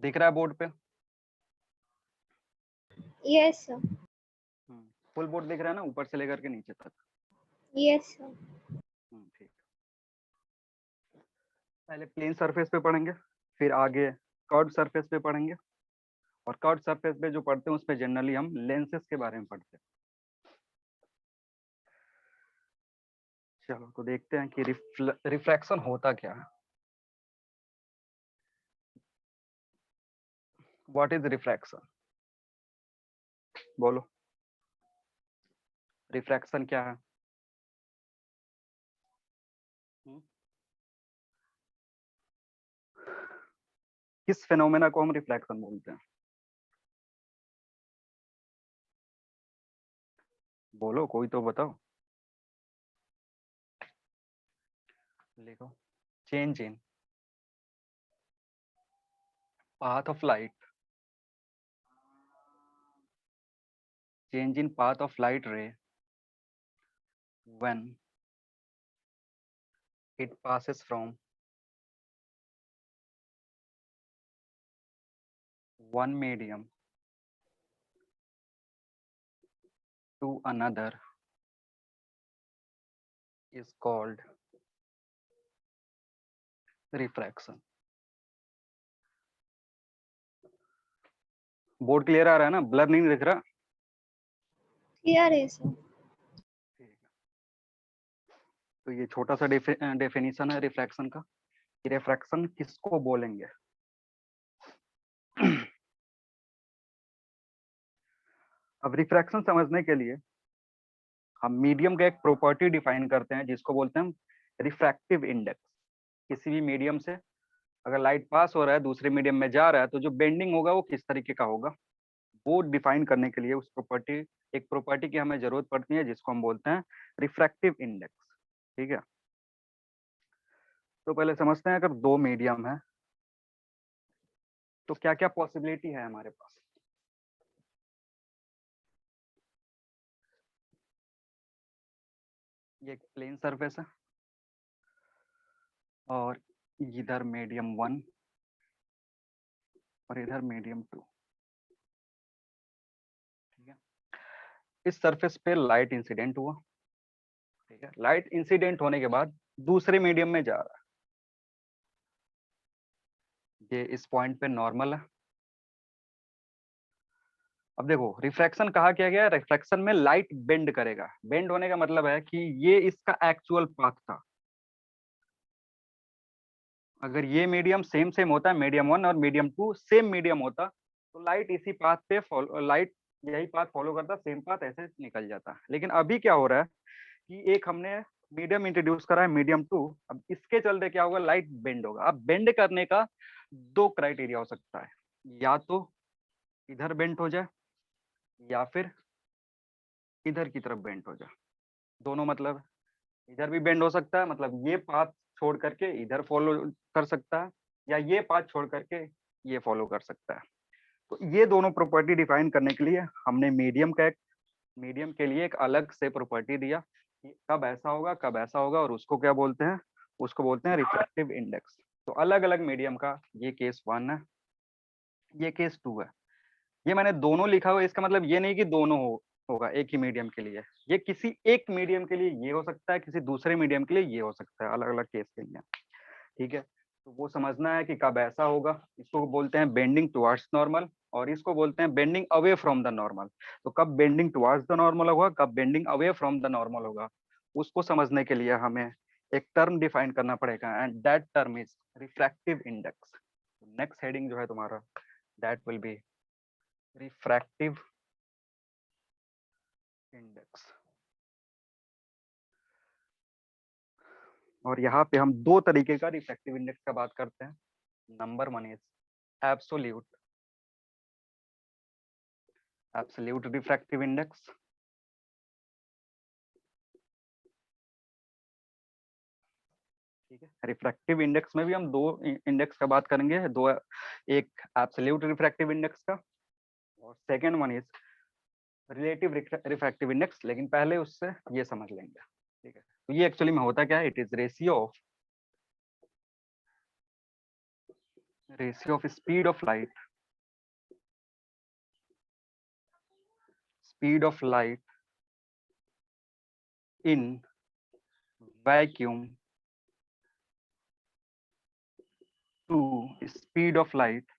दिख रहा है बोर्ड पे? Yes sir. फुल बोर्ड दिख रहा है ना, ऊपर से लेकर के नीचे तक? Yes sir. ठीक। पहले प्लेन सरफेस पे पढ़ेंगे, फिर आगे कर्व सरफेस पे पढ़ेंगे, और कर्व सरफेस पे जो पढ़ते हैं उस पे जनरली हम लेंसेज के बारे में पढ़ते हैं। चलो तो देखते हैं कि रिफ्रैक्शन होता क्या है। What is refraction? बोलो, रिफ्रैक्शन क्या है? किस फेनोमेना को हम रिफ्लेक्शन बोलते हैं? बोलो, कोई तो बताओ। लिखो, change in path of light, change in path of light ray when it passes from one medium to another is called refraction. Board clear आ रहा है ना? ब्लर नहीं दिख रहा? क्लियर है सर। ठीक है, तो ये छोटा सा डेफिनेशन है रिफ्रैक्शन का। रिफ्रैक्शन किसको बोलेंगे? अब रिफ्रैक्शन समझने के लिए हम मीडियम का एक प्रॉपर्टी डिफाइन करते हैं जिसको बोलते हैं रिफ्रैक्टिव इंडेक्स। किसी भी मीडियम से अगर लाइट पास हो रहा है, दूसरे मीडियम में जा रहा है, तो जो बेंडिंग होगा वो किस तरीके का होगा, वो डिफाइन करने के लिए उस प्रॉपर्टी, एक प्रॉपर्टी की हमें जरूरत पड़ती है जिसको हम बोलते हैं रिफ्रैक्टिव इंडेक्स। ठीक है, तो पहले समझते हैं अगर दो मीडियम है तो क्या क्या पॉसिबिलिटी है हमारे पास। ये एक प्लेन सरफेस है और इधर मीडियम 1 और इधर मीडियम 2। ठीक है, इस सरफेस पे लाइट इंसिडेंट हुआ। ठीक है, लाइट इंसिडेंट होने के बाद दूसरे मीडियम में जा रहा है, ये इस पॉइंट पे नॉर्मल है। अब देखो, रिफ्रैक्शन कहा क्या गया है? रिफ्रैक्शन में लाइट बेंड करेगा। बेंड होने का मतलब है कि ये इसका एक्चुअल पाथ था। अगर ये मीडियम सेम सेम होता है, मीडियम 1 और मीडियम 2 सेम मीडियम होता, तो लाइट इसी पाथ पे लाइट यही पाथ फॉलो करता, सेम पाथ ऐसे निकल जाता। लेकिन अभी क्या हो रहा है कि एक हमने मीडियम इंट्रोड्यूस करा है, मीडियम 2। अब इसके चलते क्या होगा, लाइट बेंड होगा। अब बेंड करने का दो क्राइटेरिया हो सकता है, या तो इधर बेंड हो जाए या फिर इधर की तरफ बेंड हो जाए। दोनों मतलब इधर भी बेंड हो सकता है, मतलब ये पाथ छोड़ करके इधर फॉलो कर सकता है, या ये पाथ छोड़ करके ये फॉलो कर सकता है। तो ये दोनों प्रॉपर्टी डिफाइन करने के लिए हमने मीडियम के लिए एक अलग से प्रॉपर्टी दिया कि कब ऐसा होगा कब ऐसा होगा, और उसको क्या बोलते हैं, उसको बोलते हैं रिफ्रैक्टिव इंडेक्स। तो अलग अलग मीडियम का ये केस 1 है, ये केस 2 है। ये मैंने दोनों लिखा हुआ है, इसका मतलब ये नहीं कि दोनों होगा एक ही मीडियम के लिए। ये किसी एक मीडियम के लिए ये हो सकता है, किसी दूसरे मीडियम के लिए ये हो सकता है, अलग अलग केस के लिए। ठीक है, तो वो समझना है कि कब ऐसा होगा। इसको बोलते हैं बेंडिंग टुवर्ड्स नॉर्मल, और इसको बोलते हैं bending away from the normal. तो कब बेंडिंग टुवर्ड्स द नॉर्मल होगा, कब bending away from the normal होगा, उसको समझने के लिए हमें एक टर्म डिफाइन करना पड़ेगा, and that term is refractive index. Next heading जो है तुम्हारा, that will B refractive index. और यहाँ पे हम दो तरीके का रिफ्रैक्टिव इंडेक्स का बात करते हैं। Number 1 is absolute refractive index. ठीक है, रिफ्रैक्टिव इंडेक्स में भी हम दो इंडेक्स का बात करेंगे, दो, एक एब्सोल्यूट रिफ्रैक्टिव इंडेक्स का और second one is relative refractive index. लेकिन पहले उससे ये समझ लेंगे। ठीक है, तो ये एक्चुअली में होता क्या है, it is ratio of ratio of speed of light, speed of light in vacuum to speed of light,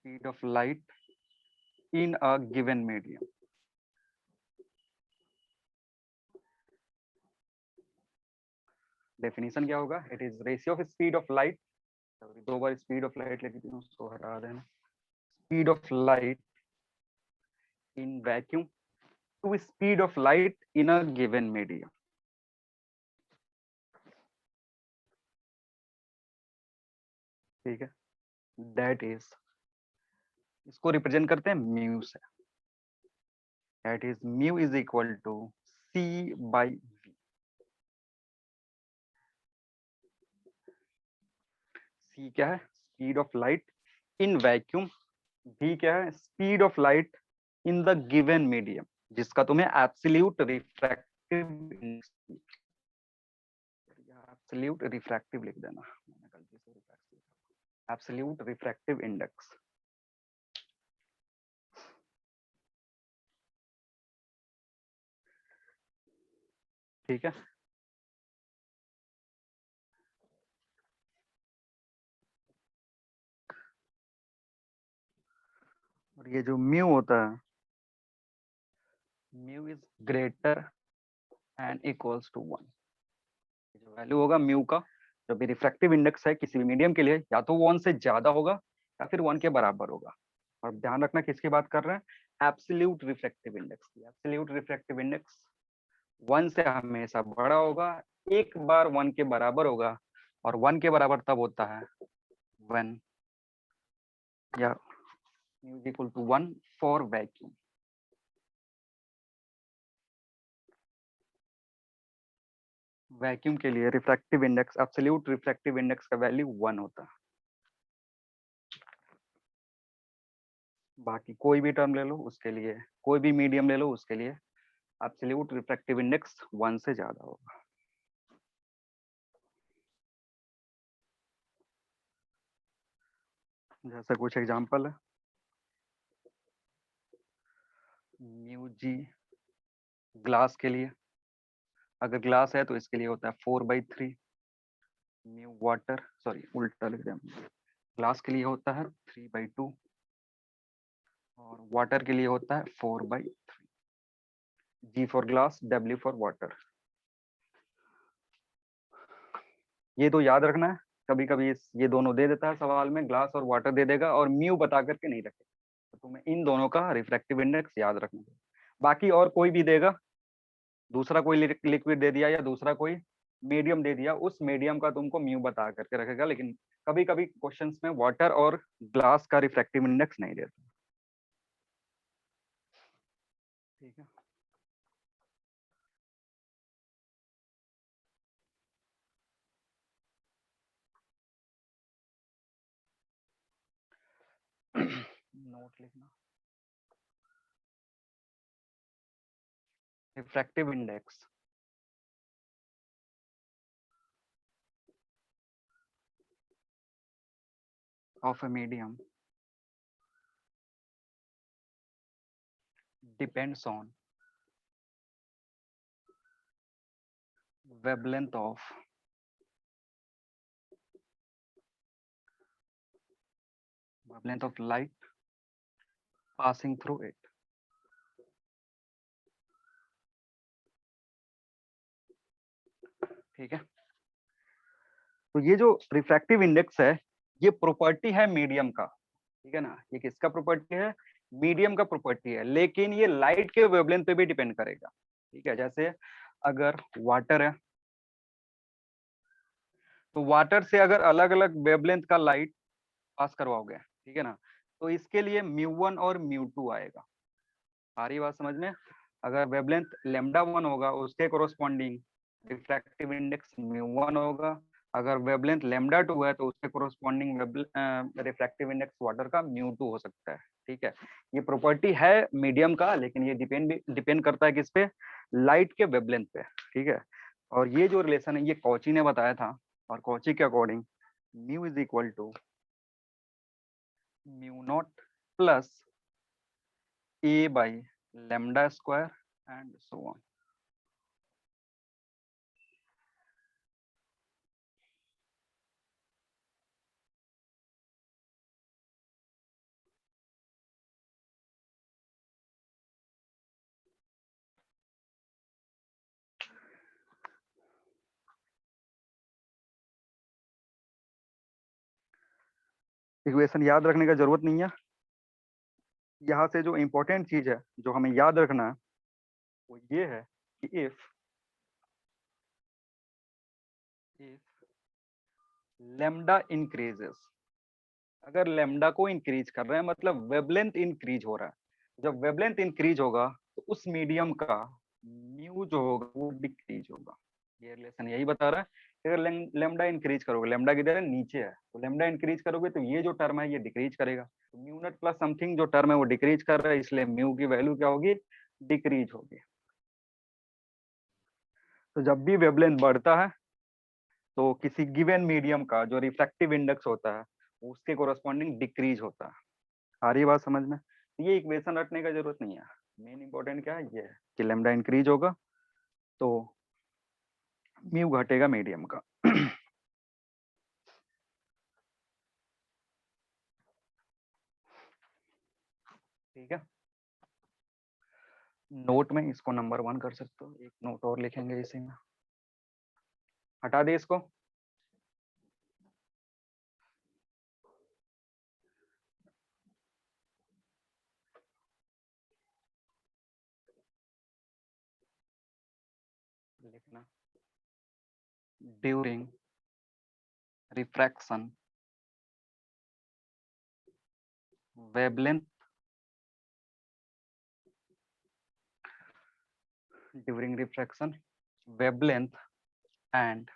speed of light in a given medium. Definition क्या होगा? It is ratio of speed of light, दो बार speed of light लिख दी हूँ, उसको हटा देना, speed of light in vacuum to speed of light in a given medium. ठीक है, दैट इज, इसको रिप्रेजेंट करते हैं म्यू से, that is mu is equal to C by V. C क्या है? Speed of light in vacuum, V क्या है? Speed of light in the given medium, जिसका तुम्हें absolute refractive index, absolute refractive लिख देना, मैंने गलती से रिफ्रैक्टिव, एब्सोल्यूट रिफ्रैक्टिव इंडेक्स। ठीक है, और ये जो म्यू होता है, mu is greater and equals to 1। जो वैल्यू होगा म्यू का, जो भी रिफ्रैक्टिव इंडेक्स है किसी भी मीडियम के लिए, या तो वो 1 से ज्यादा होगा या फिर 1 के बराबर होगा। और ध्यान रखना किसकी बात कर रहे हैं? एब्सोल्यूट रिफ्रैक्टिव इंडेक्स की। एब्सोल्यूट रिफ्रैक्टिव इंडेक्स 1 से हमेशा बड़ा होगा, एक बार 1 के बराबर होगा, और 1 के बराबर तब होता है when या mu is equal to 1 for vacuum। Vacuum के लिए refractive index, absolute refractive index का वैल्यू 1 होता है। बाकी कोई भी टर्म ले लो उसके लिए, कोई भी मीडियम ले लो उसके लिए, एब्सोल्यूट रिफ्रैक्टिव इंडेक्स 1 से ज्यादा होगा। जैसा कुछ एग्जांपल है, म्यू जी ग्लास के लिए, अगर ग्लास है तो इसके लिए होता है 4/3। म्यू वाटर, सॉरी उल्टा लिख दिया, ग्लास के लिए होता है 3/2 और वाटर के लिए होता है 4/3। G for glass, W for water. ये तो याद रखना है, कभी कभी ये दोनों दे देता है सवाल में, ग्लास और वाटर दे देगा और म्यू बता करके नहीं रखेगा, तो तुम्हें इन दोनों का रिफ्रैक्टिव इंडेक्स याद रखना है। बाकी और कोई भी देगा, दूसरा कोई लिक्विड दे दिया या दूसरा कोई मीडियम दे दिया, उस मीडियम का तुमको म्यू बता करके रखेगा, लेकिन कभी कभी क्वेश्चंस में वाटर और ग्लास का रिफ्रैक्टिव इंडेक्स नहीं देता। ठीक है, नोट लिखना, refractive index of a medium depends on wavelength of light passing through it। ठीक है, तो ये जो रिफ्रैक्टिव इंडेक्स है, ये प्रॉपर्टी है मीडियम का। ठीक है ना, ये किसका प्रॉपर्टी है? मीडियम का प्रॉपर्टी है, लेकिन ये लाइट के वेवलेंथ पे भी डिपेंड करेगा। ठीक है, जैसे अगर वाटर है तो वाटर से अगर अलग अलग वेवलेंथ का लाइट पास करवाओगे, ठीक है ना, तो इसके लिए μ1 और μ2 आएगा। सारी बात समझ में? अगर वेवलेंथ λ1 होगा उसके कोरोस्पॉन्डिंग रिफ्रैक्टिव इंडेक्स μ1 होगा, अगर वेवलेंथ λ2 है तो उसके कोरोस्पॉन्डिंग रिफ्रैक्टिव इंडेक्स वाटर का μ2 हो सकता है। ठीक है, ये प्रॉपर्टी है मीडियम का, लेकिन ये डिपेंड करता है किस पे? लाइट के वेवलेंथ पे। ठीक है, और ये जो रिलेशन है ये कॉची ने बताया था, और कॉची के according mu is equal to mu not plus A by lambda square and so on. Equation याद रखने का जरूरत नहीं है। यहाँ से जो इंपॉर्टेंट चीज है जो हमें याद रखना है वो ये है कि इफ लेमडा इंक्रीजेस, अगर लेमडा को इंक्रीज कर रहे हैं मतलब वेवलेंथ इंक्रीज हो रहा है। जब वेवलेंथ इंक्रीज होगा तो उस मीडियम का म्यू जो होगा वो डिक्रीज होगा। ये रिलेशन यही बता रहा है कि अगर लेमडा इंक्रीज करोगे, लेमडा किधर है, नीचे है, तो लेमडा इंक्रीज करोगे तो ये जो टर्म है ये डिक्रीज करेगा। तो म्यू नॉट प्लस समथिंग जो टर्म है वो डिक्रीज कर रहा है, इसलिए म्यू की वैल्यू क्या होगी, डिक्रीज होगी। तो जब भी वेवलेंथ बढ़ता है तो किसी गिवन मीडियम का जो रिफ्रैक्टिव इंडेक्स होता है उसके कोरस्पॉन्डिंग डिक्रीज होता है। आ रही बात समझ में? ये इक्वेशन रटने का जरूरत नहीं है। मेन इंपॉर्टेंट क्या है, ये है कि लेमडा इंक्रीज होगा तो म्यू घटेगा मीडियम का। ठीक है, नोट में इसको नंबर 1 कर सकते हो, एक नोट और लिखेंगे इसी में, हटा दे इसको। लिखना during refraction wavelength, during refraction wavelength and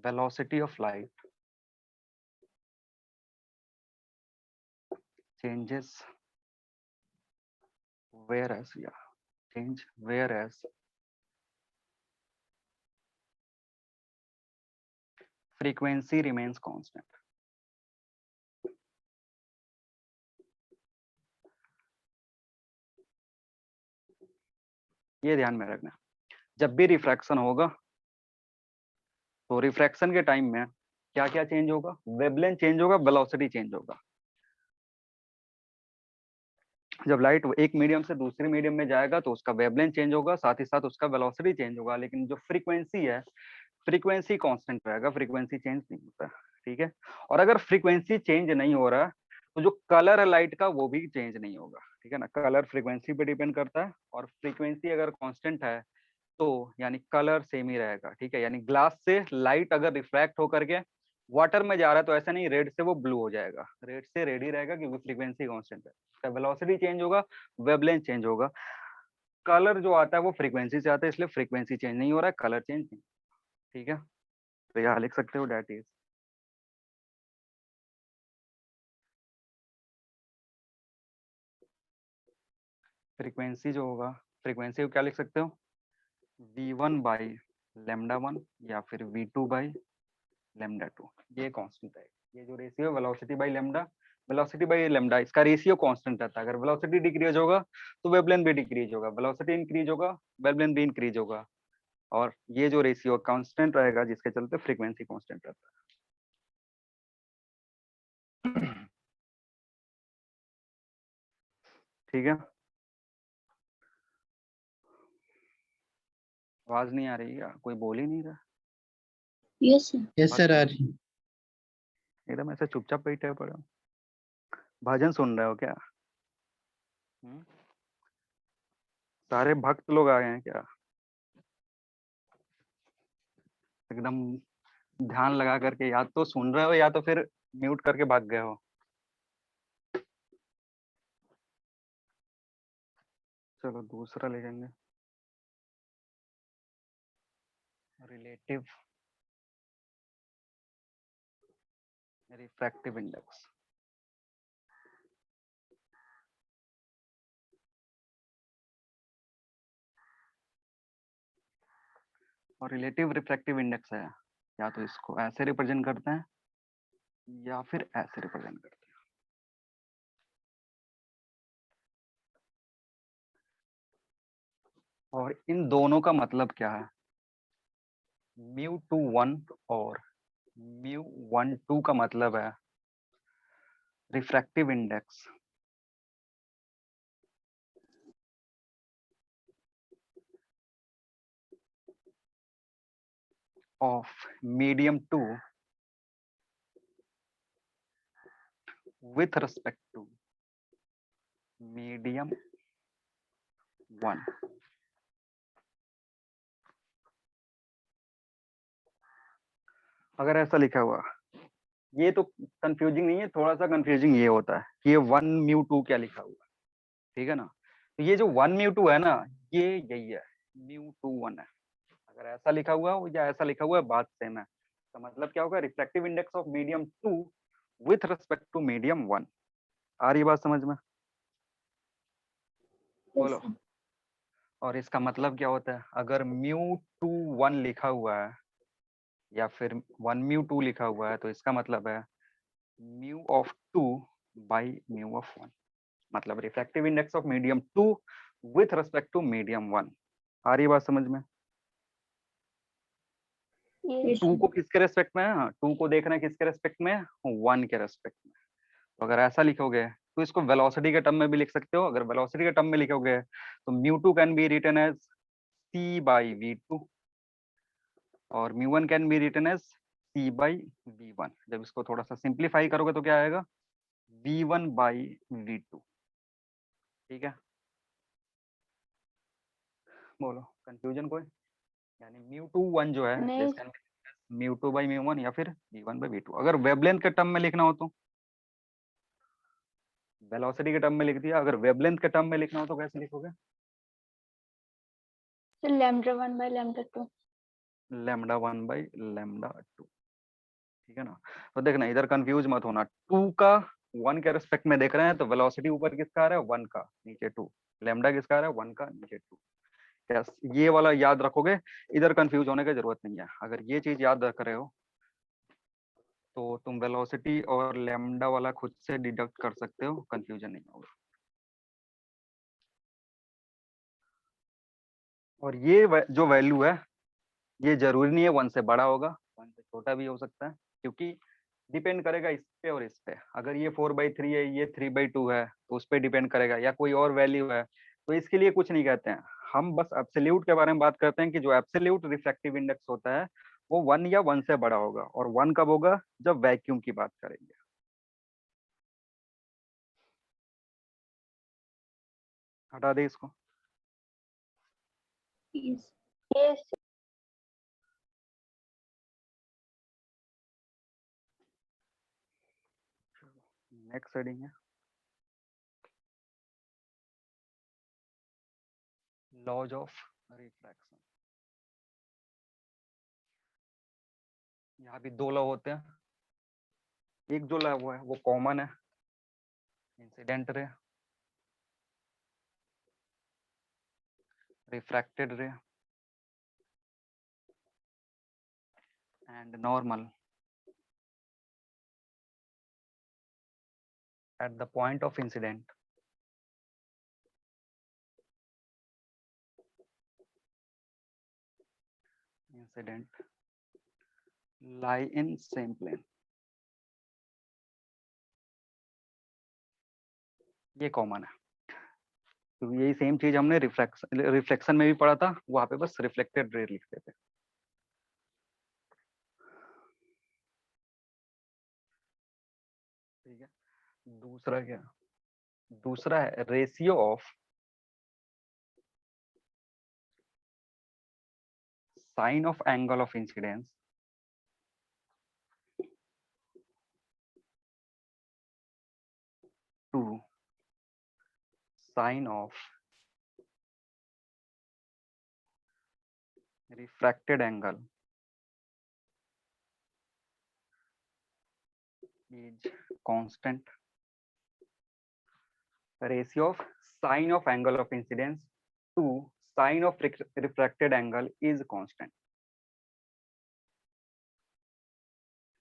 velocity of light changes whereas frequency remains constant। ये ध्यान में रखना, जब भी रिफ्रैक्शन होगा तो रिफ्रैक्शन के टाइम में क्या क्या चेंज होगा, वेवलेंथ चेंज होगा, वेलोसिटी चेंज होगा। जब लाइट एक मीडियम से दूसरे मीडियम में जाएगा तो उसका वेवलेंथ चेंज होगा, साथ ही साथ उसका वेलोसिटी चेंज होगा, लेकिन जो फ्रीक्वेंसी है फ्रीक्वेंसी कांस्टेंट रहेगा, फ्रीक्वेंसी चेंज नहीं होता। ठीक है, और अगर फ्रीक्वेंसी चेंज नहीं हो रहा तो जो कलर है लाइट का वो भी चेंज नहीं होगा। ठीक है ना, कलर फ्रीक्वेंसी पे डिपेंड करता है और फ्रीक्वेंसी अगर कांस्टेंट है तो यानी कलर सेम ही रहेगा। ठीक है, यानी ग्लास से लाइट अगर रिफ्रैक्ट होकर के वाटर में जा रहा है तो ऐसा नहीं रेड से वो ब्लू हो जाएगा, रेड से रेड ही रहेगा क्योंकि फ्रीक्वेंसी कांस्टेंट है। उसका वेलोसिटी चेंज होगा, वेवलेंथ चेंज होगा। कलर जो आता है वो फ्रीक्वेंसी से आता है, इसलिए फ्रीक्वेंसी चेंज नहीं हो रहा है, कलर चेंज नहीं। ठीक है, तो यहाँ लिख सकते हो डेट इज फ्रीक्वेंसी जो होगा, फ्रीक्वेंसी को क्या लिख सकते हो, v1 बाई लेमडा 1 या फिर v2 बाई लेमडा 2। ये कांस्टेंट है, ये जो रेशियो है velocity by lambda, velocity by lambda, इसका रेशियो कांस्टेंट रहता है। अगर वेलोसिटी डिक्रीज होगा तो वेवलेंथ भी डिक्रीज होगा, वेलोसिटी इंक्रीज होगा वेवलेंथ भी इंक्रीज होगा, और ये जो रेशियो कांस्टेंट रहेगा जिसके चलते फ्रीक्वेंसी कांस्टेंट रहता है। ठीक है, आवाज नहीं आ रही है, कोई बोल ही नहीं रहा, यस सर। यस सर आ रही। एकदम ऐसे चुपचाप बैठे पड़े हो, भजन सुन रहे हो क्या? सारे भक्त लोग आ गए हैं क्या? एकदम ध्यान लगा करके या तो सुन रहे हो या तो फिर म्यूट करके भाग गए हो। चलो दूसरा लिखेंगे, रिलेटिव रिफ्रैक्टिव इंडेक्स। और रिलेटिव रिफ्रैक्टिव इंडेक्स है या तो इसको ऐसे रिप्रेजेंट करते हैं या फिर ऐसे रिप्रेजेंट करते हैं। और इन दोनों का मतलब क्या है? μ21 और μ12 का मतलब है refractive index of medium 2 with respect to medium 1। अगर ऐसा लिखा हुआ, ये तो कंफ्यूजिंग नहीं है, थोड़ा सा कंफ्यूजिंग ये होता है कि ये 1μ2 क्या लिखा हुआ है, ठीक है ना। तो ये जो 1μ2 है ना, ये यही है, μ21 है। अगर ऐसा लिखा हुआ है या ऐसा लिखा हुआ है, बात सेम है। तो मतलब क्या होगा, refractive index of medium 2 with respect to medium 1। आ रही बात समझ में? Yes, बोलो। sir. और इसका मतलब क्या होता है, अगर μ21 लिखा हुआ है या फिर 1μ2 लिखा हुआ है, तो इसका मतलब है μ(2) बाई μ(1), मतलब refractive index of medium 2 with respect to medium 1। आ रही बात समझ में? Yes, 2 sir. को किसके रेस्पेक्ट में है? 2 को देखना है किसके रेस्पेक्ट में? 1 के रेस्पेक्ट में। तो अगर ऐसा लिखोगे तो इसको वेलोसिटी के टर्म में भी लिख सकते हो। अगर वेलोसिटी के टर्म में लिखोगे तो μ2 can be written as c by v2 और μ1 can be written as c by v1। जब इसको थोड़ा सा सिंप्लीफाई करोगे तो क्या आएगा, v1 बाई v2। ठीक है, बोलो कंफ्यूजन कोई? यानी μ21 जो है नहीं, दिस कैन बी μ2 बाई μ1 या फिर v1 बाई v2। अगर वेवलेंथ के टर्म में लिखना हो तो वेलोसिटी के टर्म में लिख दिया, अगर वेवलेंथ के टर्म में लिखना हो तो कैसे लिखोगे? sir, λ1 by λ2. λ1 बाई λ2। ठीक है ना। तो देखना, इधर कंफ्यूज मत होना, 2 का 1 के रेस्पेक्ट में देख रहे हैं तो वेलोसिटी ऊपर किसका आ रहा है, 1 का, नीचे 2। लैम्डा किसका आ रहा है, 1 का, नीचे 2। यस, ये वाला याद रखोगे, इधर कंफ्यूज होने की जरूरत नहीं है। अगर ये चीज याद रख रहे हो तो तुम वेलोसिटी और लैम्डा वाला खुद से डिडक्ट कर सकते हो, कंफ्यूजन नहीं होगा। और ये जो वैल्यू है, ये जरूरी नहीं है 1 से बड़ा होगा, 1 से छोटा भी हो सकता है, क्योंकि डिपेंड करेगा इस पे और इस पे। अगर ये 4/3 है, ये 3/2 है, तो उस पर डिपेंड करेगा, या कोई और वैल्यू है, तो इसके लिए कुछ नहीं कहते हैं। हम बस एब्सोल्यूट के बारे में बात करते हैं कि जो एब्सोल्यूट रिफ्रैक्टिव इंडेक्स होता है वो 1 या 1 से बड़ा होगा। और 1 कब होगा, जब वैक्यूम की बात करेंगे। हटा दे इसको। Yes. Yes, sir. Next heading है लॉज ऑफ रिफ्रैक्शन। यहाँ भी 2 लॉ होते हैं। एक जो लॉ है वो कॉमन है, इंसिडेंट रे, रिफ्रैक्टेड रे and normal at the point of incident lie in same plane। ये कॉमन है, तो यही सेम चीज हमने रिफ्लेक्शन में भी पढ़ा था, वहां पे बस रिफ्लेक्टेड रे लिखते थे। ठीक है, दूसरा क्या, दूसरा है ratio of sine of angle of incidence to sine of refracted angle is constant। ratio of sine of angle of incidence to sine of refracted angle is constant।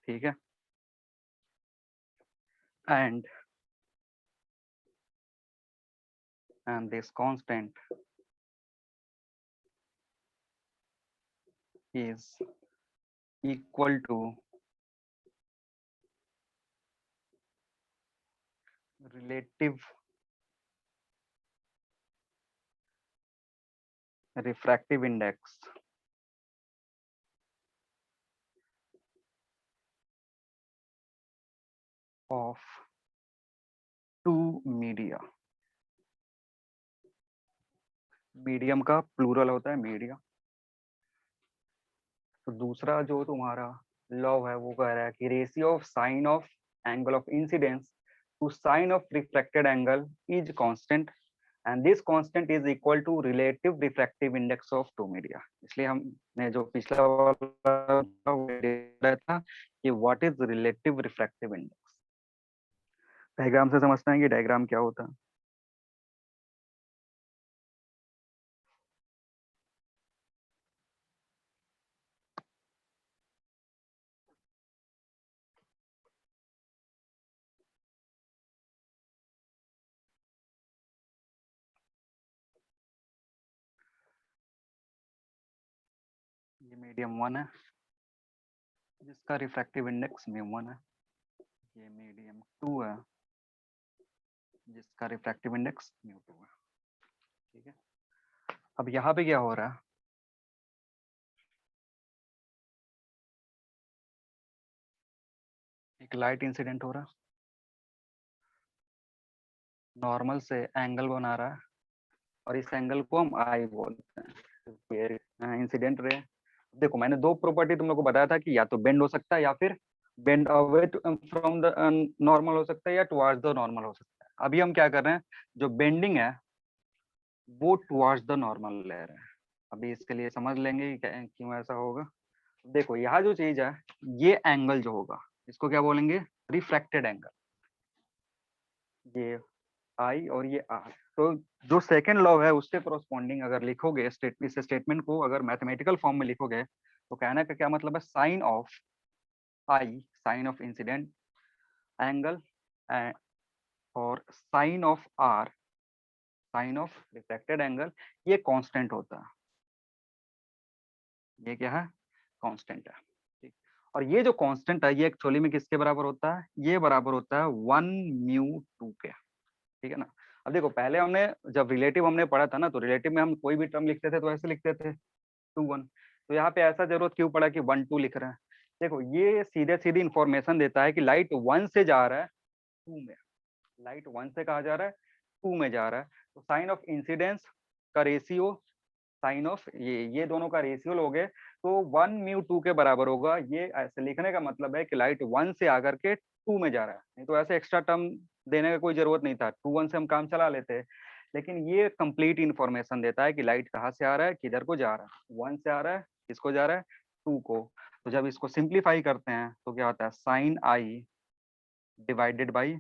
ठीक है, and this constant is equal to relative refractive index of two media. Medium का plural होता है media. तो दूसरा जो तुम्हारा law है वो कह रहा है कि ratio of sine of angle of incidence to sine of reflected angle is constant and this constant is equal to relative refractive index of two media. इसलिए हमने जो पिछला वाला था कि what is relative refractive index. Diagram से समझते हैं कि डायग्राम क्या होता है। ये मीडियम 1 है जिसका रिफ्रैक्टिव इंडेक्स μ1 है। ये मीडियम 2 है जिसका रिफ्रैक्टिव इंडेक्स μ2 है। ठीक है, अब यहाँ पे क्या हो रहा है, एक लाइट इंसिडेंट हो रहा है, नॉर्मल से एंगल बना रहा है और इस एंगल को हम आई बोलते हैं। इंसिडेंट रे, देखो मैंने दो प्रॉपर्टी तुम लोग को बताया था कि या तो बेंड हो सकता है या फिर bend away from the normal हो सकता है या टुवर्ड्स द नॉर्मल हो सकता है। अभी हम क्या कर रहे हैं, जो बेंडिंग है वो टुवर्ड्स द नॉर्मल ले रहे हैं। अभी इसके लिए समझ लेंगे कि क्यों ऐसा होगा। देखो यहाँ जो चीज है, ये एंगल जो होगा इसको क्या बोलेंगे, रिफ्रैक्टेड एंगल। ये आई और ये आर, तो जो सेकंड लॉ है उसके कॉरस्पॉन्डिंग अगर लिखोगे इस स्टेटमेंट को अगर मैथमेटिकल फॉर्म में लिखोगे तो कहने का क्या मतलब है, sine of I, sine of incident angle और sine of R, sine of reflected angle, ये कांस्टेंट होता है। ये क्या है, कांस्टेंट है। ठीक, और ये जो कांस्टेंट है ये एक्चुअली में किसके बराबर होता है, ये बराबर होता है 1μ2 के। ठीक है ना। अब देखो पहले हमने जब रिलेटिव हमने पढ़ा था ना, तो रिलेटिव में हम कोई भी टर्म लिखते थे तो ऐसे लिखते थे 2 1। तो यहाँ पे ऐसा जरूरत क्यों पड़ा कि 1 2 लिख रहे हैं। देखो ये सीधे सीधी इंफॉर्मेशन देता है कि लाइट 1 से जा रहा है 2 में, लाइट 1 से कहा जा रहा है 2 में जा रहा है। तो साइन ऑफ इंसिडेंस का रेशियो, साइन ऑफ ये दोनों का रेशियो लोगे तो 1μ2 के बराबर होगा। ये ऐसे लिखने का मतलब है कि लाइट 1 से आकर के 2 में जा रहा है, नहीं तो ऐसे एक्स्ट्रा टर्म देने का कोई जरूरत नहीं था, 2 1 से हम काम चला लेते। लेकिन ये कंप्लीट इंफॉर्मेशन देता है कि लाइट कहाँ से आ रहा है, किधर को जा रहा है, 1 से आ रहा है, किसको जा रहा है, 2 को। तो जब इसको सिंप्लीफाई करते हैं तो क्या होता है, sine I divided by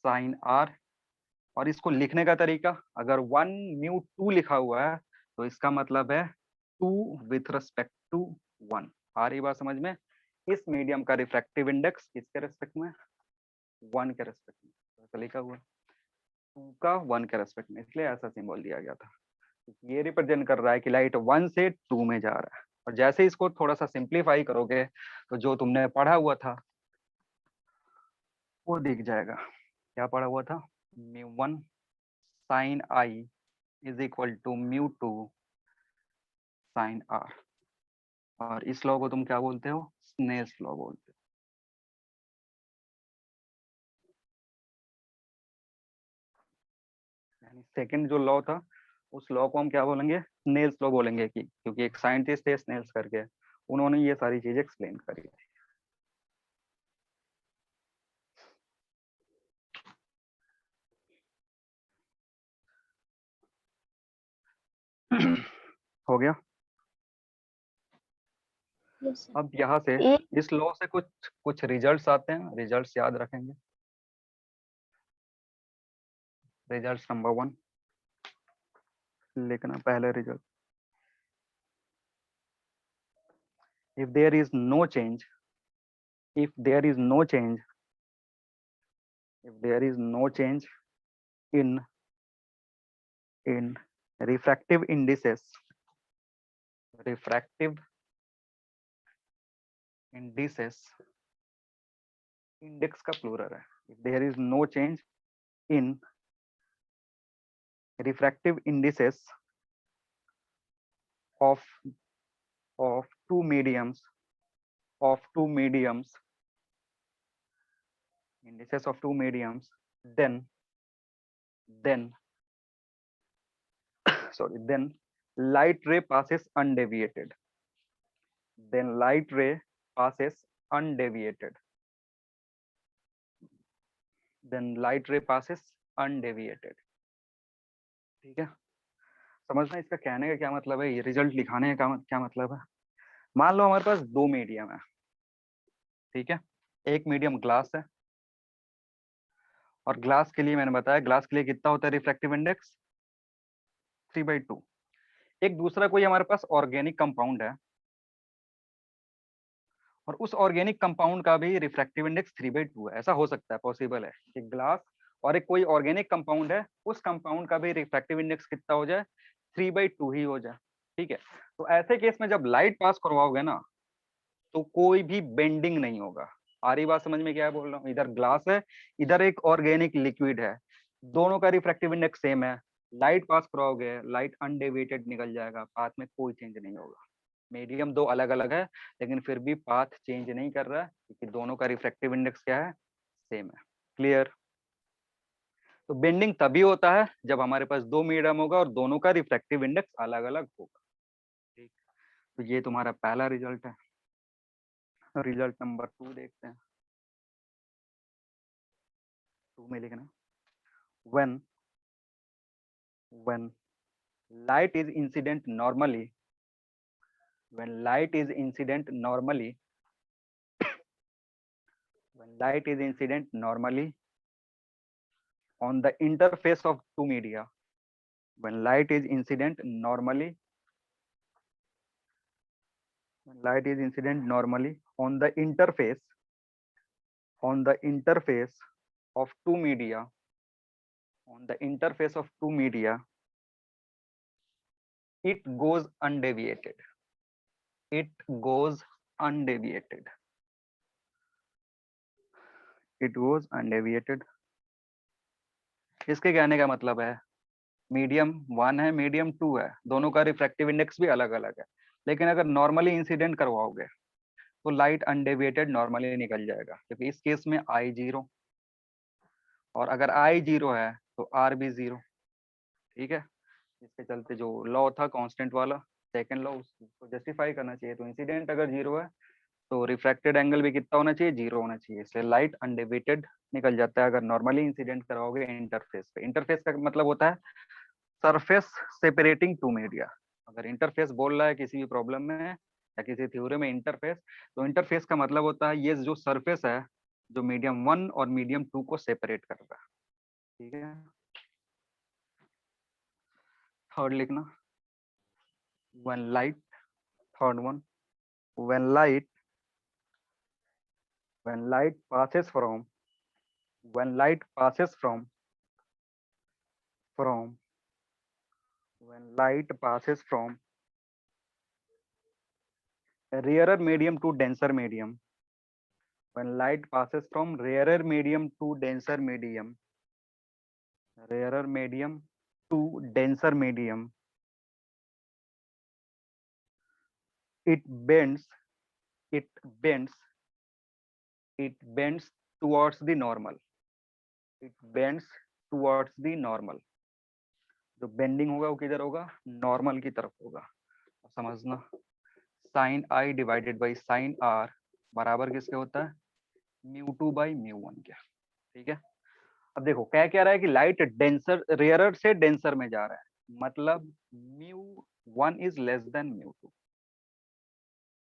sine are. और इसको लिखने का तरीका, अगर 1μ2 लिखा हुआ है तो इसका मतलब है 2 विथ रिस्पेक्ट टू 1। आ रही बात समझ में। इस मीडियम का रिफ्रैक्टिव इंडेक्स किसके रेस्पेक्ट में, 1 के रेस्पेक्ट में, ऐसा लिखा हुआ 2 का 1 के रेस्पेक्ट में, इसलिए ऐसा सिंबल दिया गया था। ये रिप्रेजेंट कर रहा है कि लाइट 1 से 2 में जा रहा है। और जैसे इसको थोड़ा सा सिंप्लीफाई करोगे तो जो तुमने पढ़ा हुआ था वो दिख जाएगा। क्या पढ़ा हुआ था, μ1 sine I is equal to μ2 sine are. और इस लॉ को तुम क्या बोलते हो, स्नेल्स लॉ बोलते हो। यानी सेकंड जो लॉ था उस लॉ को हम क्या बोलेंगे, स्नेल्स लॉ बोलेंगे, कि क्योंकि एक साइंटिस्ट थे स्नेल्स करके, उन्होंने ये सारी चीजें एक्सप्लेन करी थी। हो गया। yes sir. अब यहाँ से ये इस लॉ से कुछ कुछ रिजल्ट्स आते हैं, रिजल्ट्स याद रखेंगे। रिजल्ट नंबर 1 लिखना, पहले result, if there is no change if there is no change, if there is no change in refractive indices, refractive indices, index का प्लूरल है, if there is no change in refractive indices of two mediums, of two mediums, indices of two mediums, then sorry, then light ray passes undeviated, then light ray passes undeviated, then light ray passes undeviated. ठीक है, समझना इसका कहने का क्या मतलब है, ये रिजल्ट दिखाने का क्या मतलब है। मान लो हमारे पास दो मीडियम है, ठीक है, एक मीडियम ग्लास है, और ग्लास के लिए मैंने बताया ग्लास के लिए कितना होता है रिफ्रैक्टिव इंडेक्स 3/2। एक दूसरा कोई हमारे पास ऑर्गेनिक कंपाउंड है, और उस ऑर्गेनिक कंपाउंड का भी रिफ्रैक्टिव इंडेक्स 3/2 है। ऐसा हो सकता है, पॉसिबल है कि ग्लास और एक कोई ऑर्गेनिक कंपाउंड है, उस कंपाउंड का भी रिफ्रैक्टिव इंडेक्स कितना हो जाए, 3/2 ही हो जाए। ठीक है, तो ऐसे केस में जब लाइट पास करवाओगे ना, तो कोई भी बेंडिंग नहीं होगा। आ रही बात समझ में, क्या बोल रहा हूँ, इधर ग्लास है, इधर एक ऑर्गेनिक लिक्विड है, दोनों का रिफ्रैक्टिव इंडेक्स सेम है, लाइट पास कराओगे लाइट अनडेविएटेड निकल जाएगा, पाथ में कोई चेंज नहीं होगा। मीडियम दो अलग अलग है, लेकिन फिर भी पाथ चेंज नहीं कर रहा है, क्योंकि दोनों का रिफ्रैक्टिव इंडेक्स क्या है, सेम है। क्लियर। तो बेंडिंग तभी होता है जब हमारे पास दो मीडियम होगा और दोनों का रिफ्रैक्टिव इंडेक्स अलग अलग होगा। ठीक, तो ये तुम्हारा पहला रिजल्ट है। रिजल्ट नंबर 2 देखते हैं। 2 में लिखना, when light is incident normally, when light is incident normally, when light is incident normally on the interface of two media, when light is incident normally, when light is incident normally on the interface of two media, on the interface of two media, it goes undeviated, it goes undeviated, it goes undeviated। इसके कहने का मतलब है medium 1 है, medium 2 है, दोनों का refractive index भी अलग अलग है, लेकिन अगर नॉर्मली इंसिडेंट करवाओगे तो लाइट अनडेविएटेड नॉर्मली निकल जाएगा, क्योंकि इस केस में आई 0, और अगर आई 0 है तो आर भी 0। ठीक है, इसके चलते जो लॉ था कांस्टेंट वाला, सेकंड लॉ, उसको जस्टिफाई करना चाहिए। तो इंसिडेंट अगर 0 है तो रिफ्रैक्टेड एंगल भी कितना होना चाहिए, 0 होना चाहिए, इसलिए लाइट अनडेविएटेड निकल जाता है अगर नॉर्मली इंसिडेंट कराओगे इंटरफेस पे। इंटरफेस का मतलब होता है सरफेस सेपरेटिंग टू मीडिया। अगर इंटरफेस बोल रहा है किसी भी प्रॉब्लम में या किसी थ्योरी में इंटरफेस, तो इंटरफेस का मतलब होता है ये जो सरफेस है जो मीडियम 1 और मीडियम 2 को सेपरेट कर रहा है। ठीक है, थर्ड लिखना, when light, third one, when light passes from, when light passes from when light passes from rarer medium to denser medium, when light passes from rarer medium to denser medium, rarer medium to denser medium, it bends, it bends, it bends towards the normal, it bends towards the normal। जो bending होगा वो किधर होगा, normal की तरफ होगा। समझना, sine I divided by sine r बराबर किसके होता है, μ2/μ1 के। ठीक है, अब देखो क्या कह रहा है कि लाइट डेंसर, रेयरर से डेंसर में जा रहा है, मतलब μ1 इज लेस देन μ2।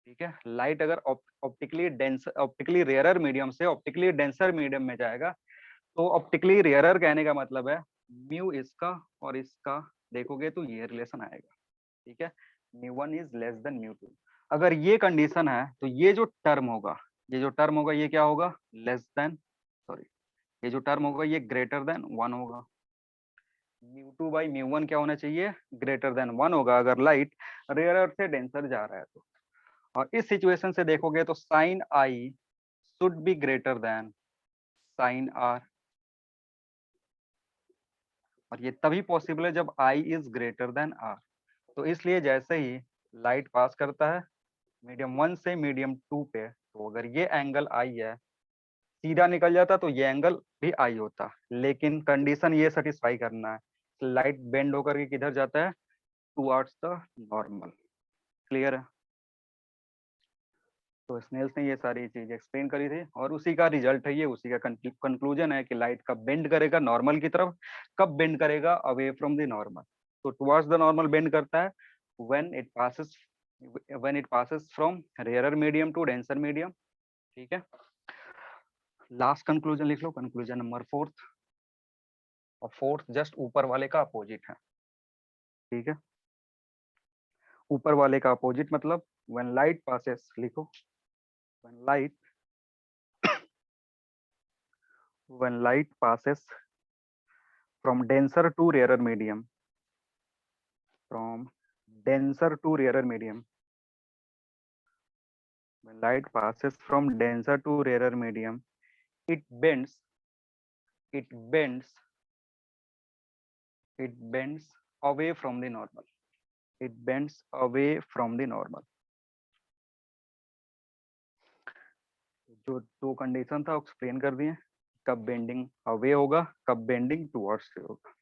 ठीक है, लाइट अगर ऑप्टिकली रेयरर मीडियम से ऑप्टिकली डेंसर मीडियम में जाएगा, तो ऑप्टिकली रेयरर कहने का मतलब है म्यू इसका और इसका देखोगे तो ये रिलेशन आएगा। ठीक है, μ1 इज लेस देन μ2। अगर ये कंडीशन है तो ये जो टर्म होगा ये जो टर्म होगा ये क्या होगा, लेस देन, सॉरी, ये जो टर्म होगा ये ग्रेटर देन 1 होगा। μ2/μ1 क्या होना चाहिए, ग्रेटर देन 1 होगा अगर लाइट रेयरर से डेंसर जा रहा है तो। और इस सिचुएशन से देखोगे तो sine i should be greater than sine are, और ये तभी पॉसिबल है जब i is greater than r. तो इसलिए जैसे ही लाइट पास करता है मीडियम 1 से मीडियम 2 पे, तो अगर ये एंगल आई है सीधा निकल जाता तो ये एंगल भी आई होता, लेकिन कंडीशन ये सेटिस्फाई करना है, लाइट बेंड होकर के किधर जाता है, टुवर्ड्स द नॉर्मल। क्लियर है? तो स्नेल्स ने ये सारी चीज एक्सप्लेन करी थी और उसी का रिजल्ट है ये, उसी का कंक्लूजन है कि लाइट कब बेंड करेगा नॉर्मल की तरफ, कब बेंड करेगा अवे फ्रॉम द नॉर्मल। तो टुवर्ड्स द नॉर्मल बेंड करता है when it passes from rarer medium to denser medium. ठीक है, लास्ट कंक्लूजन लिख लो, कंक्लूजन नंबर 4, और 4 जस्ट ऊपर वाले का अपोजिट है। ठीक है, ऊपर वाले का अपोजिट मतलब व्हेन लाइट पासेस, लिखो, when light passes from denser to rarer medium, from denser to rarer medium, when light passes from denser to rarer medium, it bends, it bends, it bends away from the normal, it bends away from the normal। जो दो condition था explain कर दिए, कब bending away होगा, कब bending towards से होगा,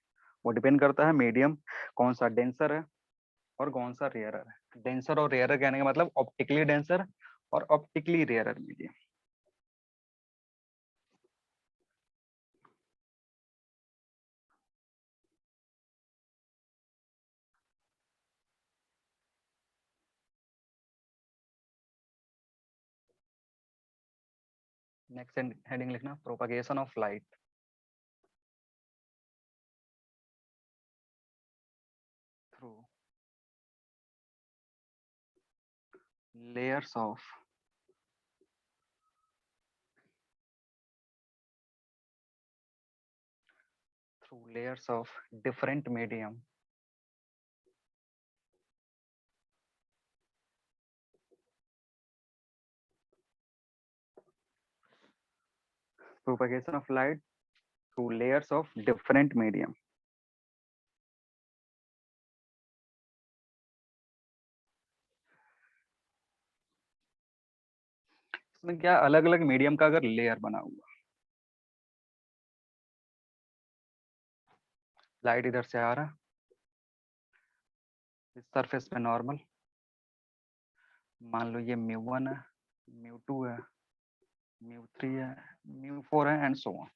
वो डिपेंड करता है मीडियम कौन सा डेंसर है और कौन सा रेयरर है। डेंसर और रेयरर कहने का मतलब ऑप्टिकली डेंसर और optically rarer medium. Next heading लिखना, propagation of light through layers of different medium propagation of light through layers of different medium। इसमें क्या अलग अलग मीडियम का अगर लेयर बना हुआ, लाइट इधर से आ रहा, इस सरफेस पे नॉर्मल, मान लो ये μ1 है, μ2 है, μ3 है, μ4 है एंड सो ऑन।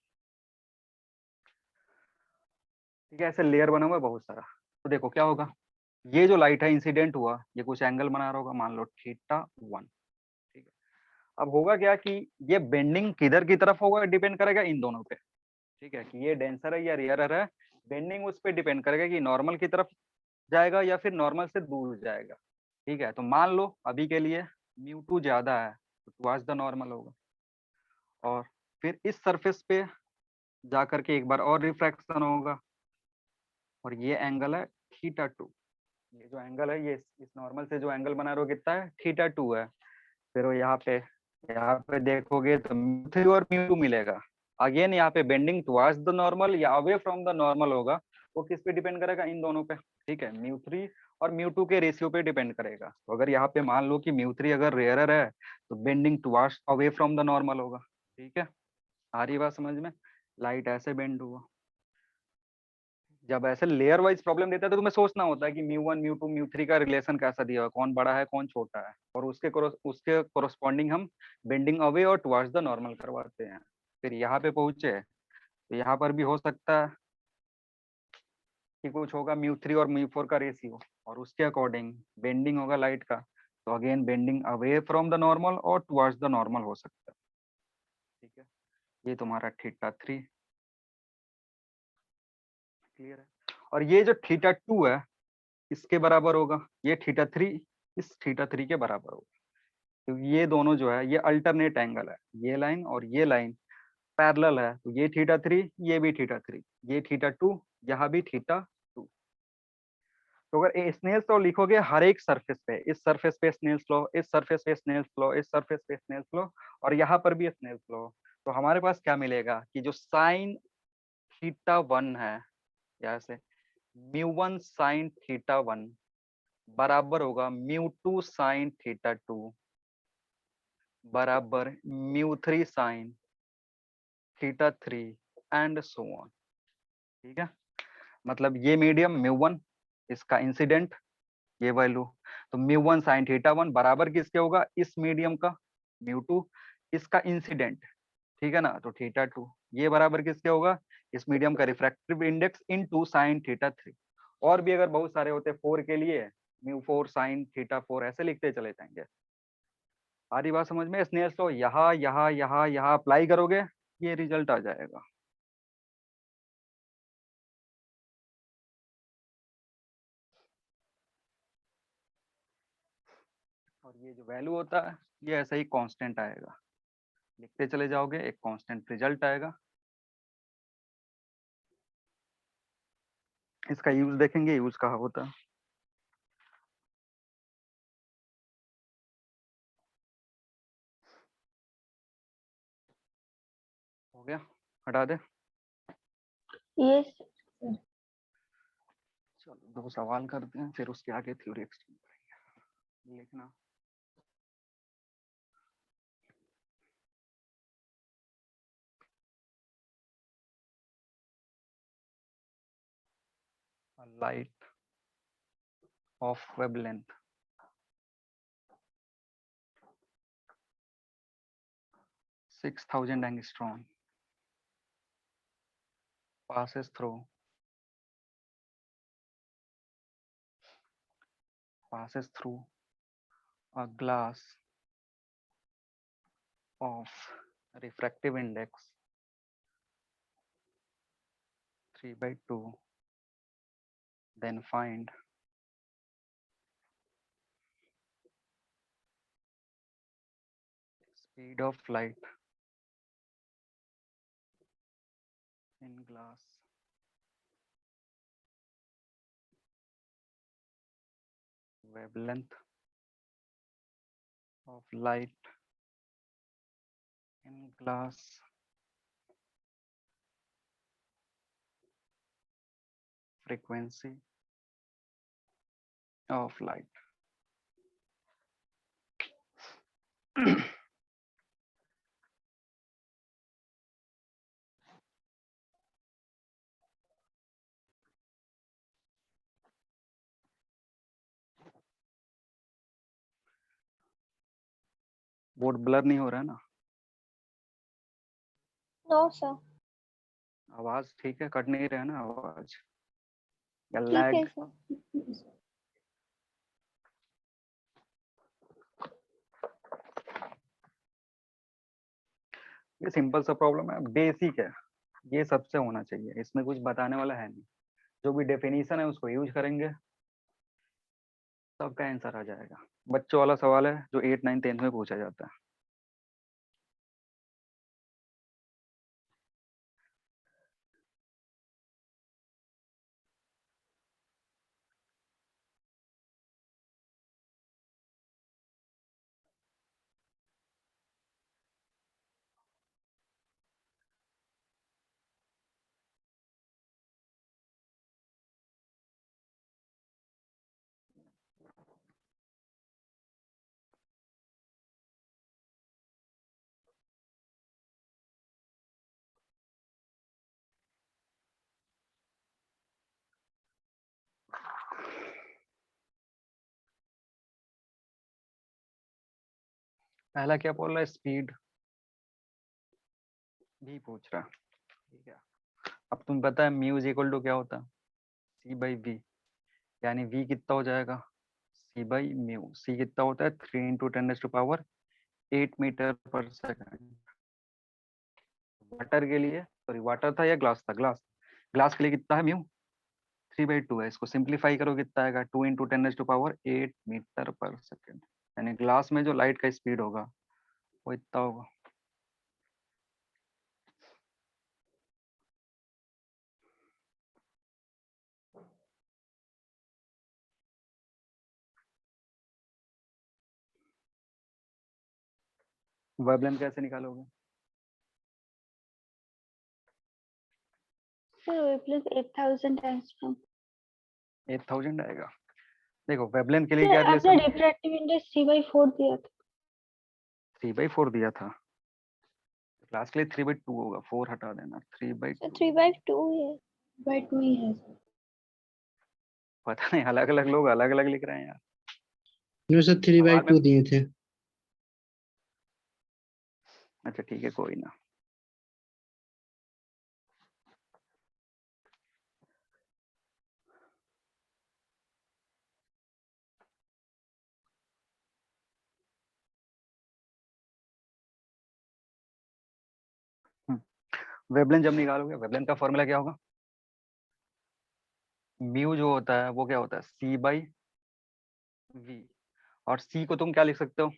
ठीक है, ऐसे लेयर बना हुआ है बहुत सारा। तो देखो क्या होगा, ये जो लाइट है इंसिडेंट हुआ, ये कुछ एंगल बना रहा होगा, मान लो θ1। ठीक है, अब होगा क्या कि ये बेंडिंग किधर की तरफ होगा डिपेंड करेगा इन दोनों पे। ठीक है, कि ये डेंसर है या रेयरर है, बेंडिंग उस पर डिपेंड करेगा कि नॉर्मल की तरफ जाएगा या फिर नॉर्मल से दूर जाएगा। ठीक है, तो मान लो अभी के लिए μ2 ज्यादा है तो टुवर्ड्स द नॉर्मल होगा, और फिर इस सरफेस पे जाकर के एक बार और रिफ्रैक्शन होगा, और ये एंगल है θ2। ये जो एंगल है ये इस नॉर्मल से जो एंगल बना रहे हो कितना है, θ2 है। फिर वो यहाँ पे देखोगे तो μ3 और μ2 मिलेगा। अगेन यहाँ पे बेंडिंग टुवर्ड्स द नॉर्मल या अवे फ्रॉम द नॉर्मल होगा, वो किस पे डिपेंड करेगा, इन दोनों पे। ठीक है, μ3 और μ2 के रेशियो पे डिपेंड करेगा। तो अगर यहाँ पे मान लो कि μ3 अगर रेयरर है तो bending towards away from the normal होगा। ठीक है, आ रही बात समझ में? लाइट ऐसे बेंड हुआ, जब ऐसे लेयर वाइज प्रॉब्लम देता है तो तुम्हें सोचना होता है कि μ1 μ2 μ3 का रिलेशन कैसा दिया हुआ, कौन बड़ा है कौन छोटा है, और उसके कोरोस्पॉन्डिंग हम बेंडिंग अवे और टुवर्ड्स द नॉर्मल करवाते हैं। फिर यहाँ पे पहुंचे तो यहाँ पर भी हो सकता है कि कुछ होगा μ3 और μ4 का रेशियो, और उसके अकॉर्डिंग बेंडिंग होगा लाइट का, तो again bending away from the normal और टुवर्ड्स द नॉर्मल हो सकता है। ठीक है, ये तुम्हारा θ3 क्लियर है। और ये जो θ2 है इसके बराबर होगा, ये θ3 इस θ3 के बराबर होगा। क्योंकि ये दोनों जो है ये अल्टरनेट एंगल है, ये लाइन और ये लाइन पैरेलल है, तो ये θ3, ये भी θ3, ये θ2, यहाँ भी θ2। तो अगर स्नेल्स लॉ लिखोगे हर एक सरफेस पे, इस सरफेस पे स्नेल्स लॉ, इस सरफेस पे स्नेल्स लॉ, इस सरफेस पे स्नेल्स लॉ, और यहाँ पर भी स्नेल्स लॉ, तो हमारे पास क्या मिलेगा कि जो साइन θ1 है, या ऐसे μ1 साइन θ1 बराबर होगा μ2 साइन θ2 बराबर μ3 साइन θ3 एंड सो ऑन। ठीक है, मतलब ये मीडियम μ1, इसका इंसिडेंट ये वैल्यू, तो μ1 साइन θ1 बराबर किसके होगा, इस मीडियम का μ2, इसका इंसिडेंट, ठीक है ना, तो θ2 ये बराबर किसके होगा, इस मीडियम का रिफ्रैक्टिव इंडेक्स इनटू साइन θ3। और भी अगर बहुत सारे होते 4 के लिए μ4 साइन θ4 ऐसे लिखते चले जाएंगे। आ रही बात समझ में? स्नेल्स लॉ यहाँ यहाँ यहाँ यहाँ अप्लाई करोगे, ये रिजल्ट आ जाएगा। और ये जो वैल्यू होता है ये ऐसा ही कांस्टेंट आएगा, लिखते चले जाओगे एक कांस्टेंट रिजल्ट आएगा। इसका यूज देखेंगे, यूज कहाँ होता है। हो गया, हटा दे। यस चलो 2 सवाल करते हैं, फिर उसके आगे थ्योरी एक्सटेंड करेंगे। लिखना light of wavelength 6000 angstrom passes through a glass of refractive index 3/2, then find speed of light in glass, wavelength of light in glass, frequency of light। Board blur नहीं हो रहा है ना? नो सर आवाज ठीक है, कट नहीं रहा है ना आवाज, या ठीक है लैग? सर। ये सिंपल सा प्रॉब्लम है, बेसिक है, ये सबसे होना चाहिए, इसमें कुछ बताने वाला है नहीं। जो भी डेफिनेशन है उसको यूज करेंगे, सबका आंसर आ जाएगा। बच्चों वाला सवाल है जो 8, 9, 10 में पूछा जाता है। पहला क्या बोल रहा है, स्पीड भी पूछ रहा है, ठीक है। अब तुम्हें पता है म्यू इज इक्वल टू क्या होता है, c/v, यानी v कितना हो जाएगा, c/म्यू। c कितना होता है, 3 × 10⁸ मीटर पर सेकंड। वाटर के लिए, सॉरी वाटर था या ग्लास था, ग्लास, ग्लास के लिए कितना है म्यू, 3/2 है। इसको सिंप्लीफाई करो कितना आएगा, 2 × 10⁸ मीटर पर सेकंड। यानी ग्लास में जो लाइट का स्पीड होगा वो इतना होगा। वेवलेंथ कैसे निकालोगे? Sir wavelength 8000 angstrom. 8000 आएगा। देखो वेवलेंथ के लिए सर क्या आपने रिलेशन है? रिफ्रैक्टिव इंडेक्स 3/4 दिया था। 3/4 दिया था। क्लास के लिए 3/2 होगा, 4 हटा देना, सर 3/2। 3/2 है, 2 ही है सर। पता नहीं, अलग अलग लोग अलग अलग लिख रहे हैं यार। नो सर, 3/2 सवाल में दिए थे। अच्छा ठीक है, कोई ना। वेवलेंथ जब निकालोगे, वेवलेंथ का फॉर्मूला क्या होगा? म्यू जो होता है वो क्या होता है? C/V। और C को तुम क्या लिख सकते हो?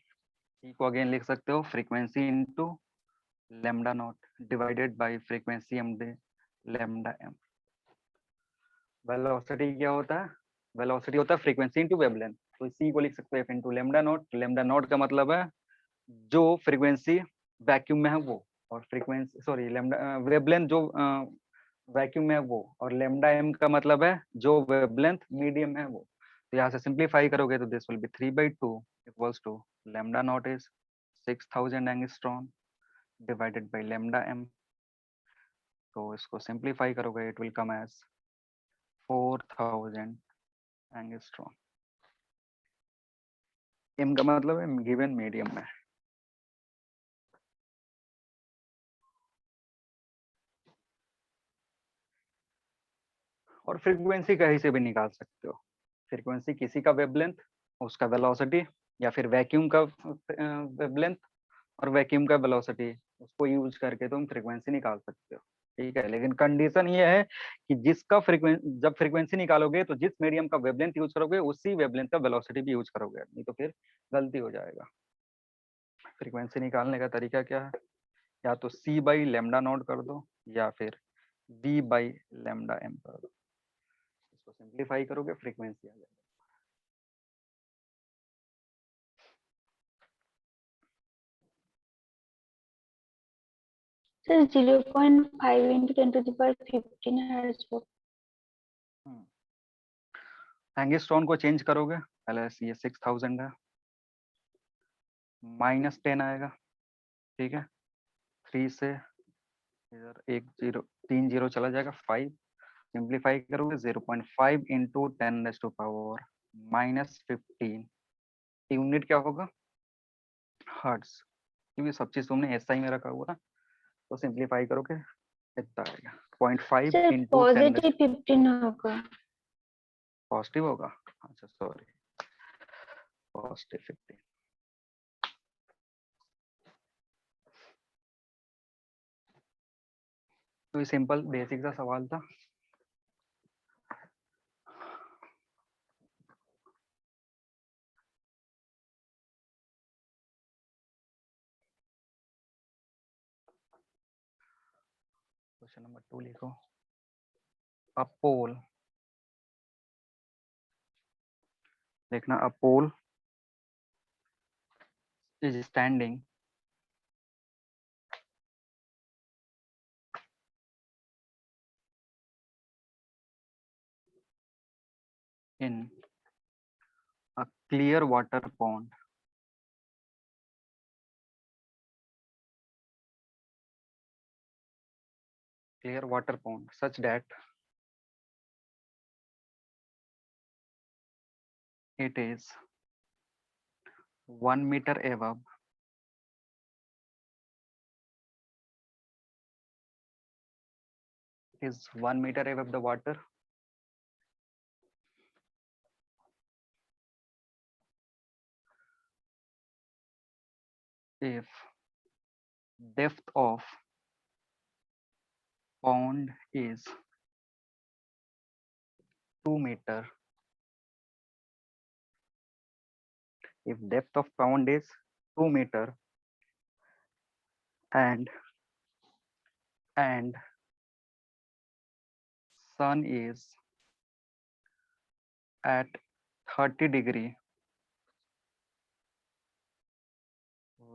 C को अगेन लिख सकते हो frequency into lambda naught divided by frequency m डे लैम्डा एम। वेलोसिटी क्या होता है? वेलोसिटी होता है फ्रीक्वेंसी इंटू वेवलेंथ। तो C को लिख सकते हो F into lambda naught. Lambda naught का मतलब है जो फ्रीक्वेंसी वैक्यूम में है वो, और फ्रीक्वेंसी सॉरी लैम्डा वेवलेंथ जो वैक्यूम में है वो, और लैम्डा एम का मतलब है जो वेवलेंथ मीडियम में है वो। तो यहाँ से सिंपलीफाई करोगे तो this will be 3/2 equals to lambda naught is 6000 angstrom divided by lambda m. तो इसको सिंपलीफाई करोगे it will come as 4000 angstrom. M का मतलब है गिवन मीडियम में। और फ्रीक्वेंसी कहीं से भी निकाल सकते हो। फ्रीक्वेंसी किसी का वेवलेंथ, उसका वेलोसिटी, या फिर वैक्यूम का वेवलेंथ और वैक्यूम का वेलोसिटी, उसको यूज करके तुम फ्रीक्वेंसी निकाल सकते हो। ठीक है, लेकिन कंडीशन ये है कि जिसका फ्रीक्वेंसी, जब फ्रीक्वेंसी निकालोगे तो जिस मीडियम का वेवलेंथ यूज करोगे उसी वेवलेंथ का वेलोसिटी भी यूज करोगे, नहीं तो फिर गलती हो जाएगा। फ्रीक्वेंसी निकालने का तरीका क्या है? या तो C/λ नॉट कर दो या फिर V/λ m कर दो। इसको सिंप्लीफाई करोगे फ्रीक्वेंसी आ जाएगा। सर 0.5 into 10⁻15 हर्ट्ज पर। एंगस्ट्रॉन को चेंज करोगे, पहले ये 6000 है, -10 आएगा। ठीक है, 3 से इधर 1 0 3 0 चला जाएगा, 5 सिंप्लीफाई करोगे 0.5 इंटू 10⁻⁻15। यूनिट क्या होगा? हर्ट्ज, क्योंकि सब चीज तुमने ऐसा ही में रखा हुआ था। तो सिंप्लीफाई करोगे इतना आएगा 0.5 सर इंटू 10 पॉजिटिव 15 होगा। पॉजिटिव होगा। अच्छा सॉरी, पॉजिटिव 15। तो ये सिंपल बेसिक सा सवाल था। क्वेश्चन नंबर 2 लिखो। A pole, देखना, a pole is standing in a clear water pond. Clear water pond such that it is 1 meter above the water. If depth of pond is 2 meter, if depth of pond is 2 meter and sun is at 30 degree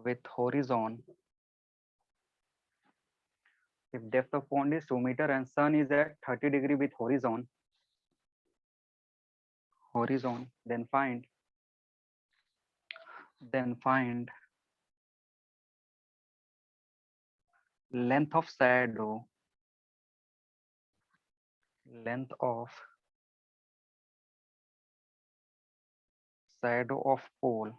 with horizon, if depth of pond is 2 meter and sun is at 30 degree with horizon, then find length of shadow of pole